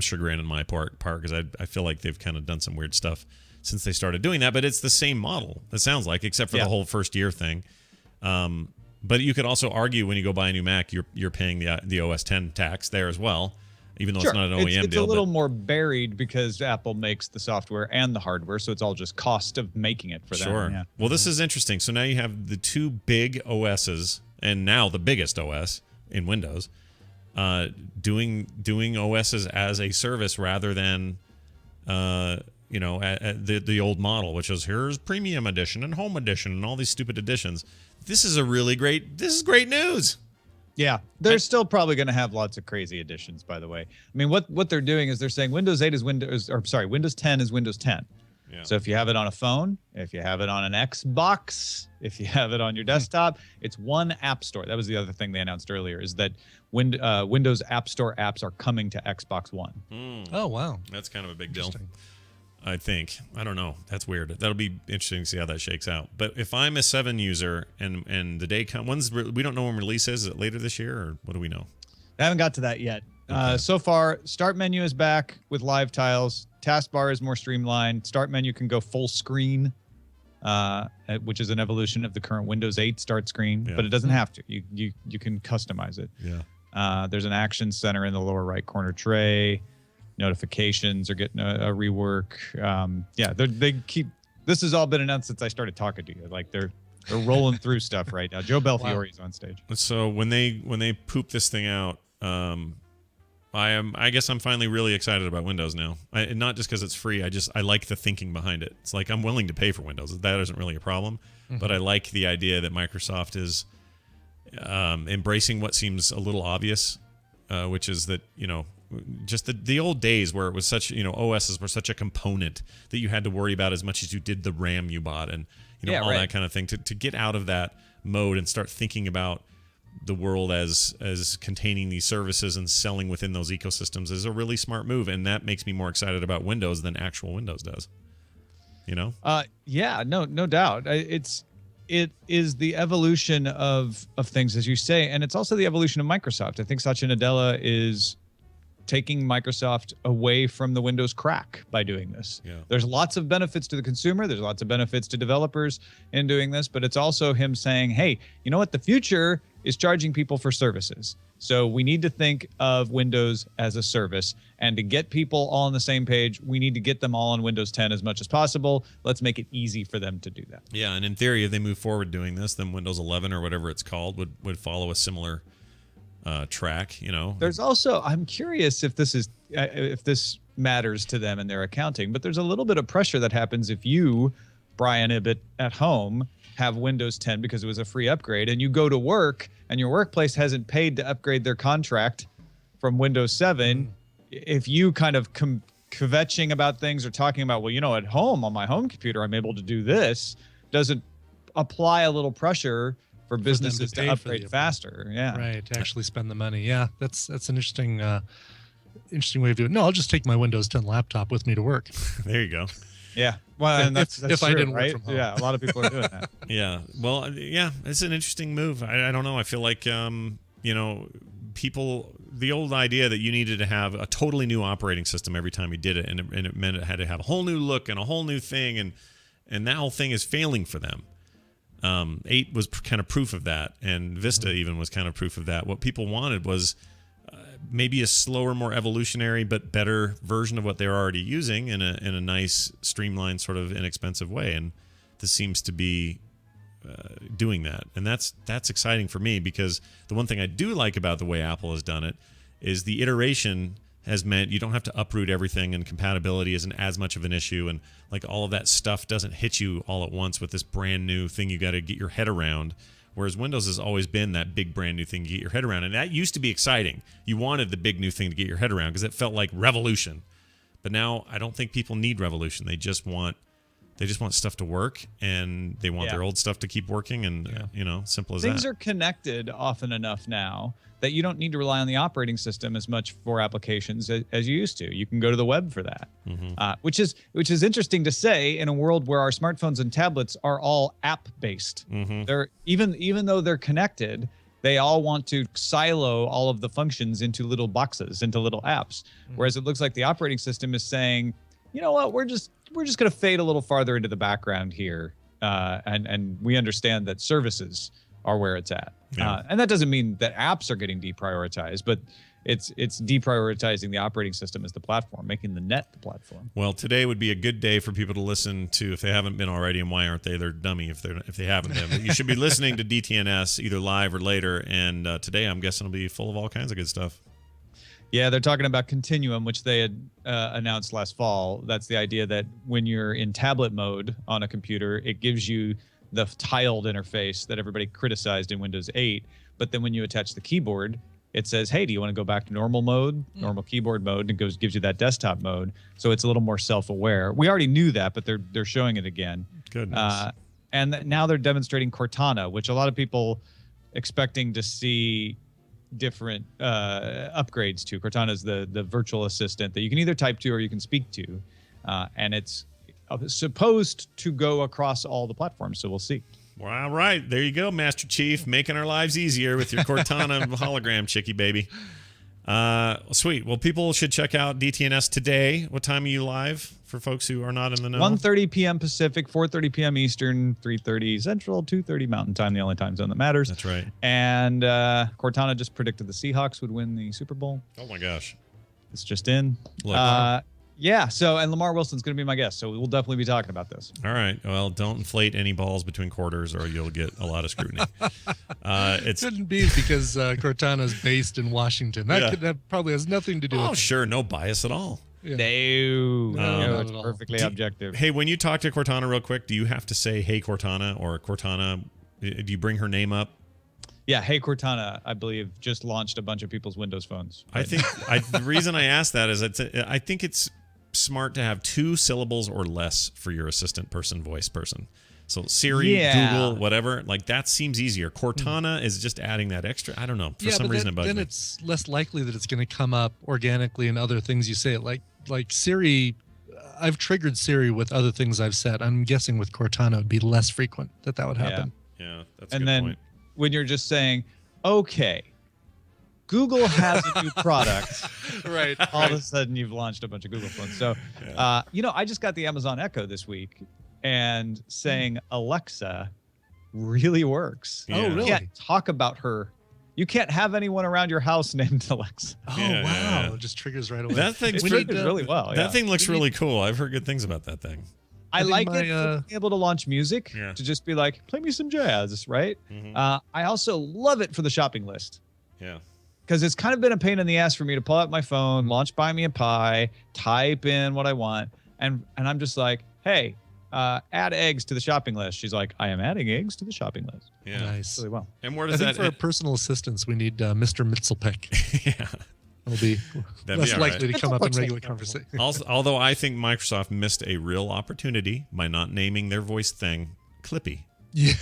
chagrin on my part, because I feel like they've kind of done some weird stuff since they started doing that. But it's the same model. It sounds like, except for the whole first year thing. But you could also argue when you go buy a new Mac, you're paying the OS 10 tax there as well, even though it's not an OEM deal. It's a little more buried because Apple makes the software and the hardware, so it's all just cost of making it for them. Sure. Yeah. Well, this is interesting. So now you have the two big OSs, and now the biggest OS in Windows, doing OSs as a service rather than the old model, which is here's Premium Edition and Home Edition and all these stupid editions. This is great news. Yeah, they're still probably going to have lots of crazy additions, by the way. I mean, what they're doing is they're saying Windows 8 is Windows 10 is Windows 10. Yeah. So if you have it on a phone, if you have it on an Xbox, if you have it on your desktop, it's one app store. That was the other thing they announced earlier, is that Windows App Store apps are coming to Xbox One. Oh, wow. That's kind of a big deal. I think. I don't know. That's weird. That'll be interesting to see how that shakes out. But if I'm a 7 user and the day comes, we don't know when release is. Is it later this year, or what do we know? I haven't got to that yet. Okay. So far, start menu is back with live tiles. Taskbar is more streamlined. Start menu can go full screen, which is an evolution of the current Windows 8 start screen, but it doesn't have to. You can customize it. Yeah. There's an action center in the lower right corner tray. Notifications are getting a rework. They keep. This has all been announced since I started talking to you. Like they're rolling through stuff right now. Joe Belfiore is on stage. So when they poop this thing out, I guess I'm finally really excited about Windows now. Not just because it's free. I like the thinking behind it. It's like I'm willing to pay for Windows. That isn't really a problem. Mm-hmm. But I like the idea that Microsoft is embracing what seems a little obvious, which is that just the old days where it was such, OSs were such a component that you had to worry about as much as you did the RAM you bought and all that kind of thing. To get out of that mode and start thinking about the world as containing these services and selling within those ecosystems is a really smart move, and that makes me more excited about Windows than actual Windows does. Yeah, no doubt. It is the evolution of things, as you say, and it's also the evolution of Microsoft. I think Satya Nadella is taking Microsoft away from the Windows crack by doing this. Yeah. There's lots of benefits to the consumer. There's lots of benefits to developers in doing this, but it's also him saying, hey, you know what? The future is charging people for services. So we need to think of Windows as a service. And to get people all on the same page, we need to get them all on Windows 10 as much as possible. Let's make it easy for them to do that. Yeah, and in theory, if they move forward doing this, then Windows 11 or whatever it's called would follow a similar track. There's also, I'm curious if this matters to them in their accounting, but there's a little bit of pressure that happens if you, Brian Ibbett, at home have Windows 10 because it was a free upgrade, and you go to work and your workplace hasn't paid to upgrade their contract from Windows 7. If you kind of kvetching about things or talking about, well, at home on my home computer, I'm able to do this, doesn't apply a little pressure for businesses to upgrade faster. Yeah. Right. To actually spend the money. Yeah. That's an interesting way of doing it. No, I'll just take my Windows 10 laptop with me to work. There you go. Yeah. Well, and that's if true, I didn't right? work from home. Yeah. A lot of people are doing that. Yeah. Well, yeah, it's an interesting move. I don't know. I feel like, people, the old idea that you needed to have a totally new operating system every time you did it, and it meant it had to have a whole new look and a whole new thing, and that whole thing is failing for them. 8 was kind of proof of that, and Vista even was kind of proof of that. What people wanted was maybe a slower, more evolutionary, but better version of what they're already using in a nice, streamlined, sort of inexpensive way. And this seems to be doing that, and that's exciting for me, because the one thing I do like about the way Apple has done it is the iteration has meant you don't have to uproot everything, and compatibility isn't as much of an issue, and like all of that stuff doesn't hit you all at once with this brand new thing you got to get your head around. Whereas Windows has always been that big brand new thing to get your head around, and that used to be exciting. You wanted the big new thing to get your head around because it felt like revolution. But now I don't think people need revolution. They just want stuff to work, and they want their old stuff to keep working, and simple as that. Things are connected often enough now that you don't need to rely on the operating system as much for applications as you used to. You can go to the web for that, which is interesting to say in a world where our smartphones and tablets are all app based. They're even though they're connected, they all want to silo all of the functions into little boxes, into little apps. Whereas it looks like the operating system is saying, you know what, we're just going to fade a little farther into the background here, and we understand that services are where it's at. And that doesn't mean that apps are getting deprioritized, but it's deprioritizing the operating system as the platform, making the net the platform. Well, today would be a good day for people to listen to, if they haven't been already, and why aren't they? They're dummy if they haven't been. But you should be listening to DTNS either live or later, and today I'm guessing it'll be full of all kinds of good stuff. Yeah, they're talking about Continuum, which they had announced last fall. That's the idea that when you're in tablet mode on a computer, it gives you the tiled interface that everybody criticized in Windows 8. But then when you attach the keyboard, it says, hey, do you want to go back to normal mode, normal keyboard mode, and gives you that desktop mode. So it's a little more self-aware. We already knew that, but they're showing it again. Goodness. And now they're demonstrating Cortana, which a lot of people expecting to see different upgrades to. Cortana is the virtual assistant that you can either type to or you can speak to, and it's supposed to go across all the platforms, so we'll see. Well, all right, there you go, Master Chief, making our lives easier with your Cortana hologram chickie baby. Sweet. Well, people should check out DTNS today. What time are you live for folks who are not in the know? 1:30 p.m. Pacific, 4:30 p.m. Eastern, 3:30 Central, 2:30 Mountain Time, the only time zone that matters. That's right. And Cortana just predicted the Seahawks would win the Super Bowl. Oh, my gosh. It's just in. Look. Yeah, so, and Lamar Wilson's going to be my guest, so we'll definitely be talking about this. All right. Well, don't inflate any balls between quarters or you'll get a lot of scrutiny. It couldn't be because Cortana is based in Washington. That probably has nothing to do with it. Oh, sure. No bias at all. Yeah. No, it's perfectly objective. Hey, when you talk to Cortana real quick, do you have to say, hey, Cortana, or Cortana, do you bring her name up? Yeah, Hey Cortana, I believe, just launched a bunch of people's Windows phones. I think the reason I asked that is I think it's smart to have 2 syllables or less for your assistant person, voice person. So Siri, Google, whatever, like that seems easier. Cortana is just adding that extra. I don't know. For some reason, it bugs me. Then it's less likely that it's going to come up organically in other things you say. Like Siri I've triggered Siri with other things I've said. I'm guessing with Cortana it'd be less frequent that would happen. Yeah, that's a And good then point. when you're just saying, okay, Google has a new product, right? All of a sudden you've launched a bunch of Google phones. So, I just got the Amazon Echo this week, and saying Alexa really works. Oh, really? You can't talk about her. You can't have anyone around your house named Alexa. Oh, Yeah, wow. yeah. It just triggers right away. That thing's It triggers really well. That thing looks really cool. I've heard good things about that thing. I think like my, it for being able to launch music, Yeah. to just be like, play me some jazz, right? Mhm. I also love it for the shopping list, Yeah. because it's kind of been a pain in the ass for me to pull out my phone, launch Buy Me a Pie, type in what I want, and I'm just like, hey, add eggs to the shopping list. She's like, I am adding eggs to the shopping list. Yeah. Nice. Really well. And where I does think that for our personal assistants, we need Mr. Mitzelpeck. Yeah. It'll be That'd less be all likely right. to come up in regular conversation. Also, although I think Microsoft missed a real opportunity by not naming their voice thing Clippy. Yeah.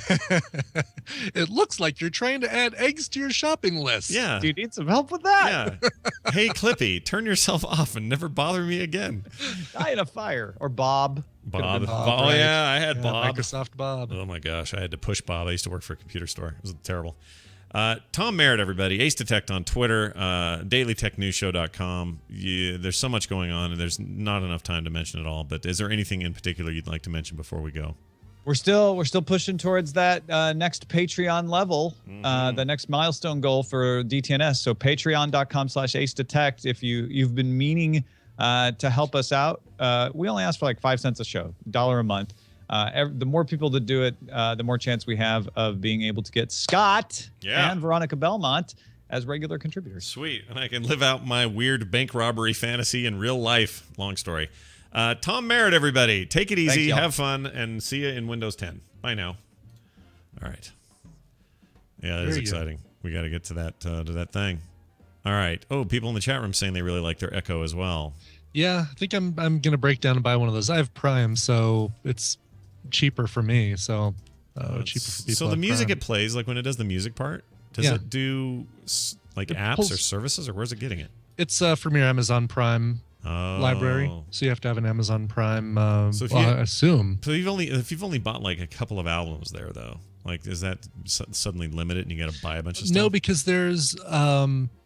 It looks like you're trying to add eggs to your shopping list. Yeah. Do you need some help with that? Yeah. Hey, Clippy, turn yourself off and never bother me again. Die in a fire. Or Bob. Bob. been Bob, Oh, right. yeah, I had Yeah, Bob. Microsoft Bob. Oh, my gosh. I had to push Bob. I used to work for a computer store. It was terrible. Tom Merritt, everybody. Ace Detect on Twitter. DailyTechNewsShow.com. There's so much going on, and there's not enough time to mention it all. But is there anything in particular you'd like to mention before we go? We're still pushing towards that next Patreon level, the next milestone goal for DTNS. So patreon.com/Ace Detect. If you've been meaning to help us out, we only ask for like 5 cents a show, $1 a month. The more people that do it, the more chance we have of being able to get Scott and Veronica Belmont as regular contributors. Sweet. And I can live out my weird bank robbery fantasy in real life. Long story. Tom Merritt, everybody. Take it easy. Thanks, have fun. And see you in Windows 10. Bye now. All right. Yeah, it is Very exciting. We got to get to that thing. All right. Oh, people in the chat room saying they really like their Echo as well. Yeah, I think I'm gonna break down and buy one of those. I have Prime, so it's cheaper for me. So cheaper for people. So the with music Prime. it plays, like when it does the music part, does Yeah. it do like apps pulls- or services, or where's it getting it? It's from your Amazon Prime library, so you have to have an Amazon Prime. So if well, you- I assume. So if you've only bought like a couple of albums there, though, like is that suddenly limited and you got to buy a bunch of stuff? No, because there's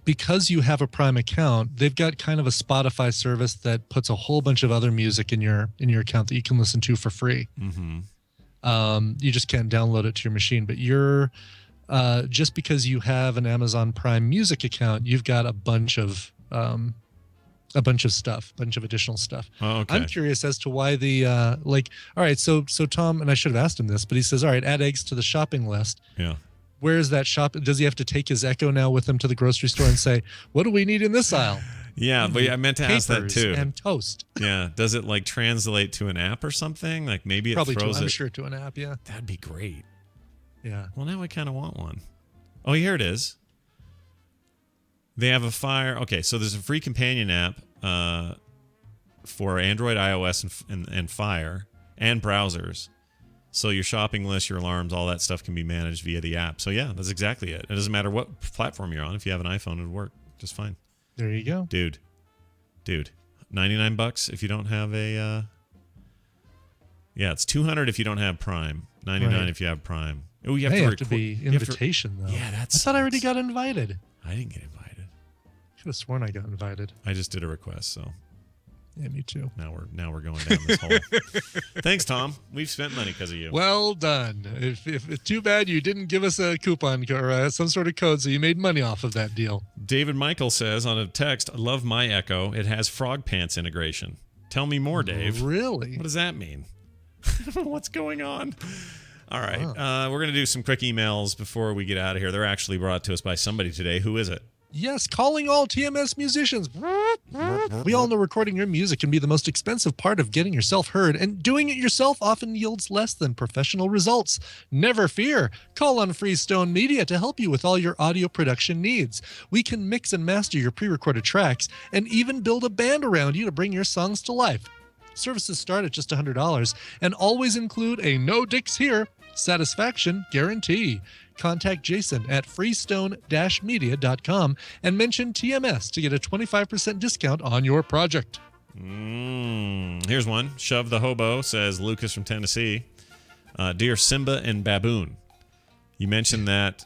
because you have a Prime account, they've got kind of a Spotify service that puts a whole bunch of other music in your account that you can listen to for free. Mm-hmm. You just can't download it to your machine, but you're just because you have an Amazon Prime Music account, you've got a bunch of stuff, bunch of additional stuff. Oh, okay. I'm curious as to why the all right, so Tom, and I should have asked him this, but he says, all right, add eggs to the shopping list. Yeah. Where is that shop? Does he have to take his Echo now with him to the grocery store and say, what do we need in this aisle? Yeah, but I meant to ask that Papers too. and toast. Yeah. Does it like translate to an app or something? Like maybe it Probably throws I'm it. sure to an app, yeah. That'd be great. Yeah. Well, now I kind of want one. Oh, here it is. They have a Fire. Okay, so there's a free companion app for Android, iOS, and Fire and browsers. So your shopping list, your alarms, all that stuff can be managed via the app. So yeah, that's exactly it. It doesn't matter what platform you're on. If you have an iPhone, it'll work just fine. There you go. Dude, $99 if you don't have a. Yeah, it's $200 if you don't have Prime. $99 Right. if you have Prime. Oh, you have May to have to be you have to- invitation though. Yeah, I thought I already got invited. I didn't get invited. Could have sworn I got invited. I just did a request, so Yeah, me too. now we're going down this hole. Thanks, Tom. We've spent money because of you. Well done. If too bad you didn't give us a coupon or some sort of code, so you made money off of that deal. David Michael says on a text, "I love my Echo. It has Frog Pants integration." Tell me more, Dave. Really? What does that mean? I don't know what's going on. All right. We're going to do some quick emails before we get out of here. They're actually brought to us by somebody today. Who is it? Yes, calling all TMS musicians. We all know recording your music can be the most expensive part of getting yourself heard, and doing it yourself often yields less than professional results. Never fear. Call on Freestone Media to help you with all your audio production needs. We can mix and master your pre-recorded tracks and even build a band around you to bring your songs to life. Services start at just $100 and always include a no dicks here satisfaction guarantee. Contact Jason at freestone-media.com and mention TMS to get a 25% discount on your project. Here's one. Shove the Hobo, says Lucas from Tennessee. Dear Simba and Baboon, you mentioned that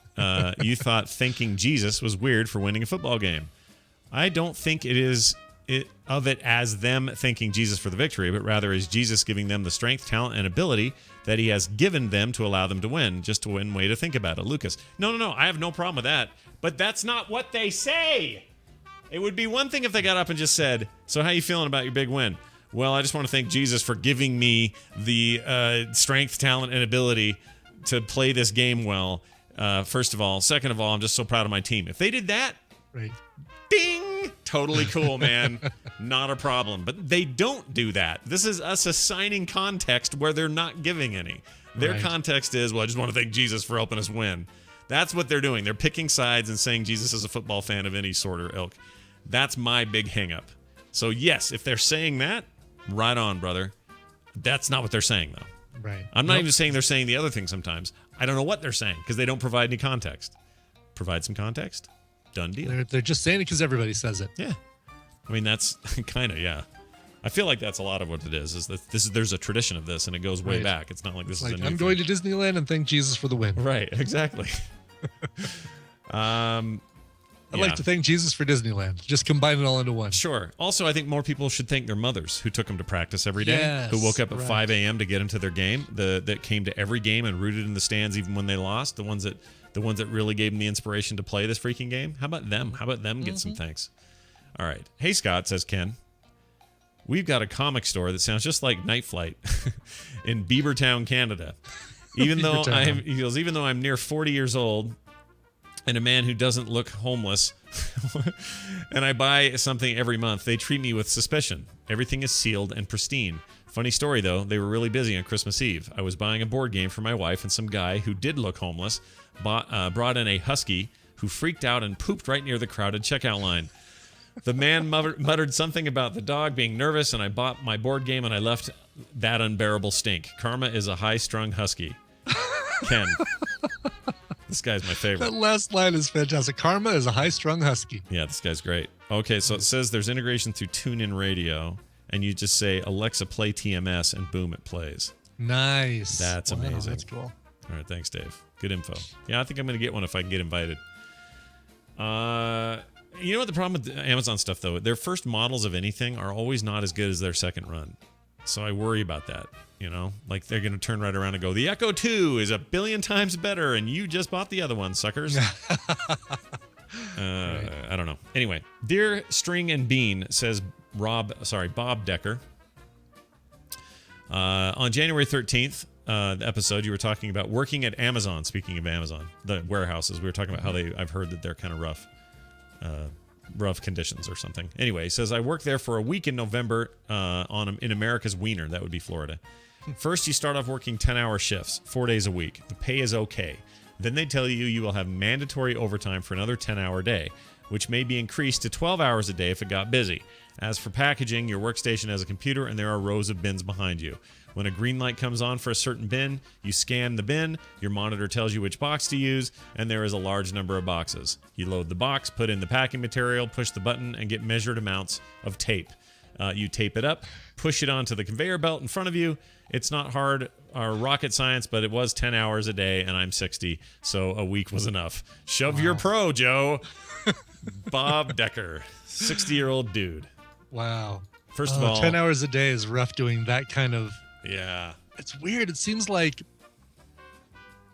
you thought thanking Jesus was weird for winning a football game. I don't think it is of it as them thanking Jesus for the victory, but rather as Jesus giving them the strength, talent, and ability that he has given them to allow them to win. Just a win way to think about it. Lucas, no, I have no problem with that, but that's not what they say. It would be one thing if they got up and just said, so how you feeling about your big win? Well, I just want to thank Jesus for giving me the strength, talent, and ability to play this game well, first of all. Second of all, I'm just so proud of my team. If they did that, right. Ding! Totally cool, man. Not a problem. But they don't do that. This is us assigning context where they're not giving any. Their context is, well, I just want to thank Jesus for helping us win. That's what they're doing. They're picking sides and saying Jesus is a football fan of any sort or ilk. That's my big hang-up. So, yes, if they're saying that, right on, brother. That's not what they're saying, though. Right. I'm not even saying they're saying the other thing sometimes. I don't know what they're saying because they don't provide any context. Provide some context. Done deal. They're just saying it because everybody says it. Yeah. I mean, that's kind of, yeah. I feel like that's a lot of what it is that there's a tradition of this, and it goes way back. It's not like this is a new I'm going to Disneyland and thank Jesus for the win. Right, exactly. I'd like to thank Jesus for Disneyland. Just combine it all into one. Sure. Also, I think more people should thank their mothers who took them to practice every day, who woke up at 5 a.m. to get into their game, that came to every game and rooted in the stands even when they lost, the ones that really gave them the inspiration to play this freaking game. How about them? How about them get some thanks? All right. Hey, Scott, says Ken. We've got a comic store that sounds just like Night Flight in Beavertown, Canada. Even though I'm near 40 years old and a man who doesn't look homeless and I buy something every month, they treat me with suspicion. Everything is sealed and pristine. Funny story, though, they were really busy on Christmas Eve. I was buying a board game for my wife, and some guy who did look homeless brought in a husky who freaked out and pooped right near the crowded checkout line. The man muttered something about the dog being nervous, and I bought my board game, and I left that unbearable stink. Karma is a high-strung husky. Ken. This guy's my favorite. That last line is fantastic. Karma is a high-strung husky. Yeah, this guy's great. Okay, so it says there's integration through TuneIn Radio, and you just say, Alexa, play TMS, and boom, it plays. Nice. That's amazing. That's cool. All right, thanks, Dave. Good info. Yeah, I think I'm going to get one if I can get invited. You know what the problem with Amazon stuff, though? Their first models of anything are always not as good as their second run. So I worry about that, you know? Like, they're going to turn right around and go, the Echo 2 is 1 billion times better, and you just bought the other one, suckers. I don't know. Anyway, Dear String and Bean, says Bob Decker. On January 13th, the episode, you were talking about working at Amazon. Speaking of Amazon, the warehouses, we were talking about how I've heard that they're kind of rough conditions or something. Anyway, he says, I worked there for a week in November in America's Wiener. That would be Florida. First, you start off working 10-hour shifts, 4 days a week. The pay is okay. Then they tell you will have mandatory overtime for another 10-hour day, which may be increased to 12 hours a day if it got busy. As for packaging, your workstation has a computer and there are rows of bins behind you. When a green light comes on for a certain bin, you scan the bin, your monitor tells you which box to use, and there is a large number of boxes. You load the box, put in the packing material, push the button, and get measured amounts of tape. You tape it up, push it onto the conveyor belt in front of you. It's not hard or rocket science, but it was 10 hours a day, and I'm 60, so a week was enough. Shove your pro, Joe. Bob Decker, 60-year-old dude. Wow. First of all, 10 hours a day is rough doing that kind of... Yeah. It's weird. It seems like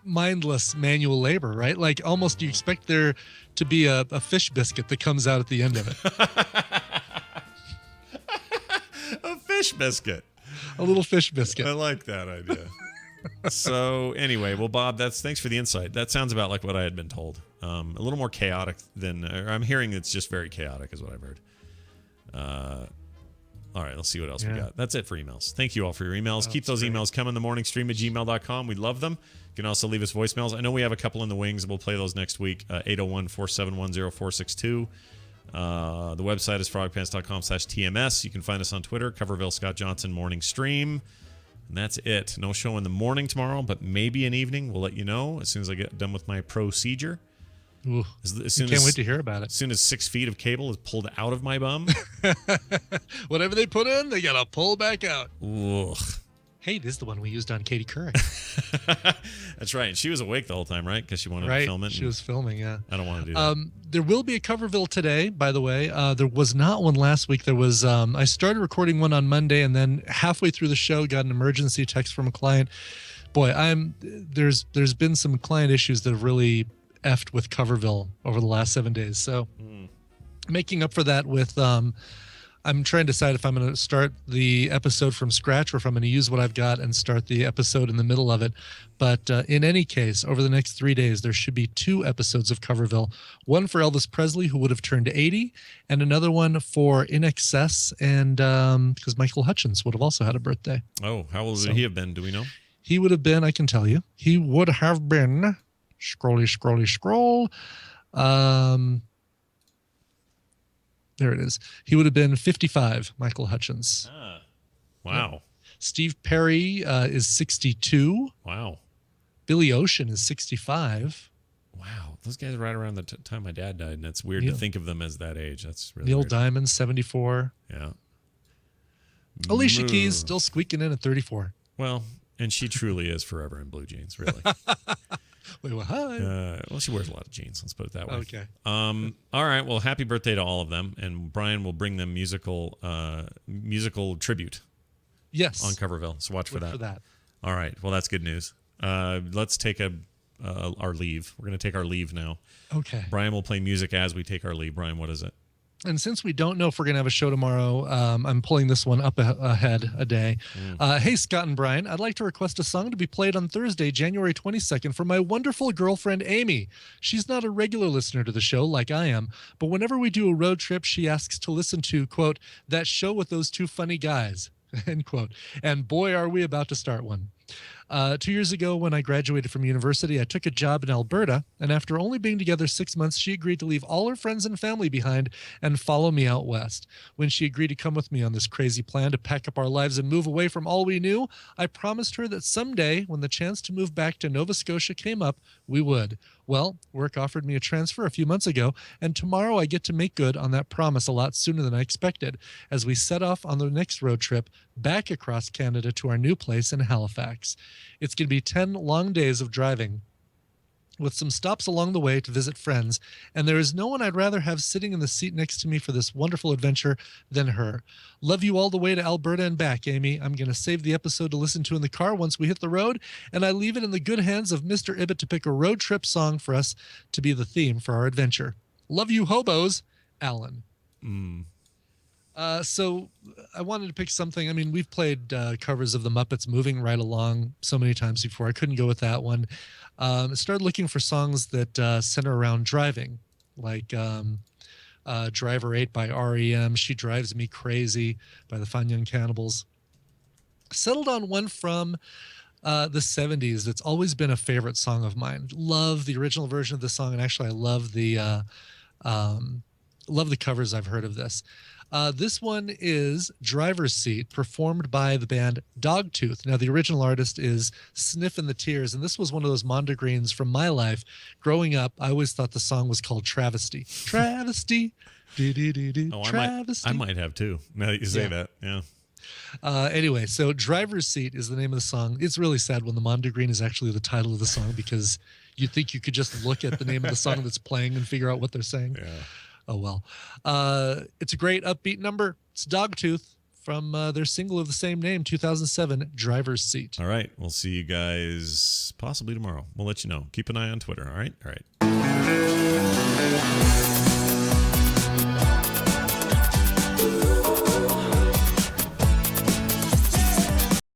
mindless manual labor, right? Like almost you expect there to be a fish biscuit that comes out at the end of it. A fish biscuit. A little fish biscuit. I like that idea. So anyway, well, Bob, thanks for the insight. That sounds about like what I had been told. A little more chaotic than I'm hearing. It's just very chaotic, is what I've heard. All right, let's see what else we got. That's it for emails. Thank you all for your emails. Keep those emails coming. themorningstream@gmail.com. We love them. You can also leave us voicemails. I know we have a couple in the wings. We'll play those next week. 801-471-0462. The website is frogpants.com/TMS. You can find us on Twitter, Coverville Scott Johnson Morning Stream. And that's it. No show in the morning tomorrow, but maybe an evening. We'll let you know as soon as I get done with my procedure. Ooh, can't wait to hear about it. As soon as 6 feet of cable is pulled out of my bum. Whatever they put in, they got to pull back out. Ugh. Hey, this is the one we used on Katie Couric. That's right. She was awake the whole time, right? Because she wanted to film it. She was filming, yeah. I don't want to do that. There will be a Coverville today, by the way. There was not one last week. There was. I started recording one on Monday, and then halfway through the show, got an emergency text from a client. Boy, there's been some client issues that have really effed with Coverville over the last 7 days. So making up for that with I'm trying to decide if I'm going to start the episode from scratch or if I'm going to use what I've got and start the episode in the middle of it. But in any case, over the next 3 days, there should be 2 episodes of Coverville. One for Elvis Presley, who would have turned 80, and another one for In Excess, and because Michael Hutchence would have also had a birthday. Oh, how old would he have been? Do we know? He would have been, I can tell you, he would have been, scroll. There it is. He would have been 55, Michael Hutchence. Wow. Yeah. Steve Perry is 62. Wow. Billy Ocean is 65. Wow. Those guys are right around the time my dad died, and it's weird to think of them as that age. That's really Neil weird. Diamond, 74. Yeah. Alicia Keys still squeaking in at 34. Well, and she truly is forever in blue jeans, really. Wait, what? Well, she wears a lot of jeans. Let's put it that way. Okay. All right. Well, happy birthday to all of them, and Brian will bring them musical tribute. Yes. On Coverville. So watch for Look that. for that. All right. Well, that's good news. Let's take our leave. We're going to take our leave now. Okay. Brian will play music as we take our leave. Brian, what is it? And since we don't know if we're going to have a show tomorrow, I'm pulling this one up ahead a day. Hey, Scott and Brian, I'd like to request a song to be played on Thursday, January 22nd, from my wonderful girlfriend, Amy. She's not a regular listener to the show like I am, but whenever we do a road trip, she asks to listen to, quote, that show with those 2 funny guys, end quote. And boy, are we about to start one. 2 years ago, when I graduated from university, I took a job in Alberta, and after only being together 6 months, she agreed to leave all her friends and family behind and follow me out west. When she agreed to come with me on this crazy plan to pack up our lives and move away from all we knew, I promised her that someday, when the chance to move back to Nova Scotia came up, we would. Well, work offered me a transfer a few months ago, and tomorrow I get to make good on that promise a lot sooner than I expected, as we set off on the next road trip back across Canada to our new place in Halifax. It's going to be 10 long days of driving, with some stops along the way to visit friends, and there is no one I'd rather have sitting in the seat next to me for this wonderful adventure than her. Love you all the way to Alberta and back, Amy. I'm going to save the episode to listen to in the car once we hit the road, and I leave it in the good hands of Mr. Ibbott to pick a road trip song for us to be the theme for our adventure. Love you, hobos, Alan. So I wanted to pick something. I mean, we've played covers of the Muppets Moving Right Along so many times before. I couldn't go with that one. I started looking for songs that center around driving, like Driver 8 by REM, She Drives Me Crazy by the Fine Young Cannibals. Settled on one from the 70s that's always been a favorite song of mine. Love the original version of the song, and actually I love the covers I've heard of this. This one is Driver's Seat, performed by the band Dogtooth. Now, the original artist is Sniffin' the Tears, and this was one of those mondegreens from my life. Growing up, I always thought the song was called Travesty. Travesty. Travesty. I might have too, now that you say that. Yeah. Anyway, so Driver's Seat is the name of the song. It's really sad when the mondegreen is actually the title of the song, because you'd think you could just look at the name of the song that's playing and figure out what they're saying. Yeah. Oh, well. It's a great upbeat number. It's Dogtooth from their single of the same name, 2007, Driver's Seat. All right. We'll see you guys possibly tomorrow. We'll let you know. Keep an eye on Twitter. All right. All right.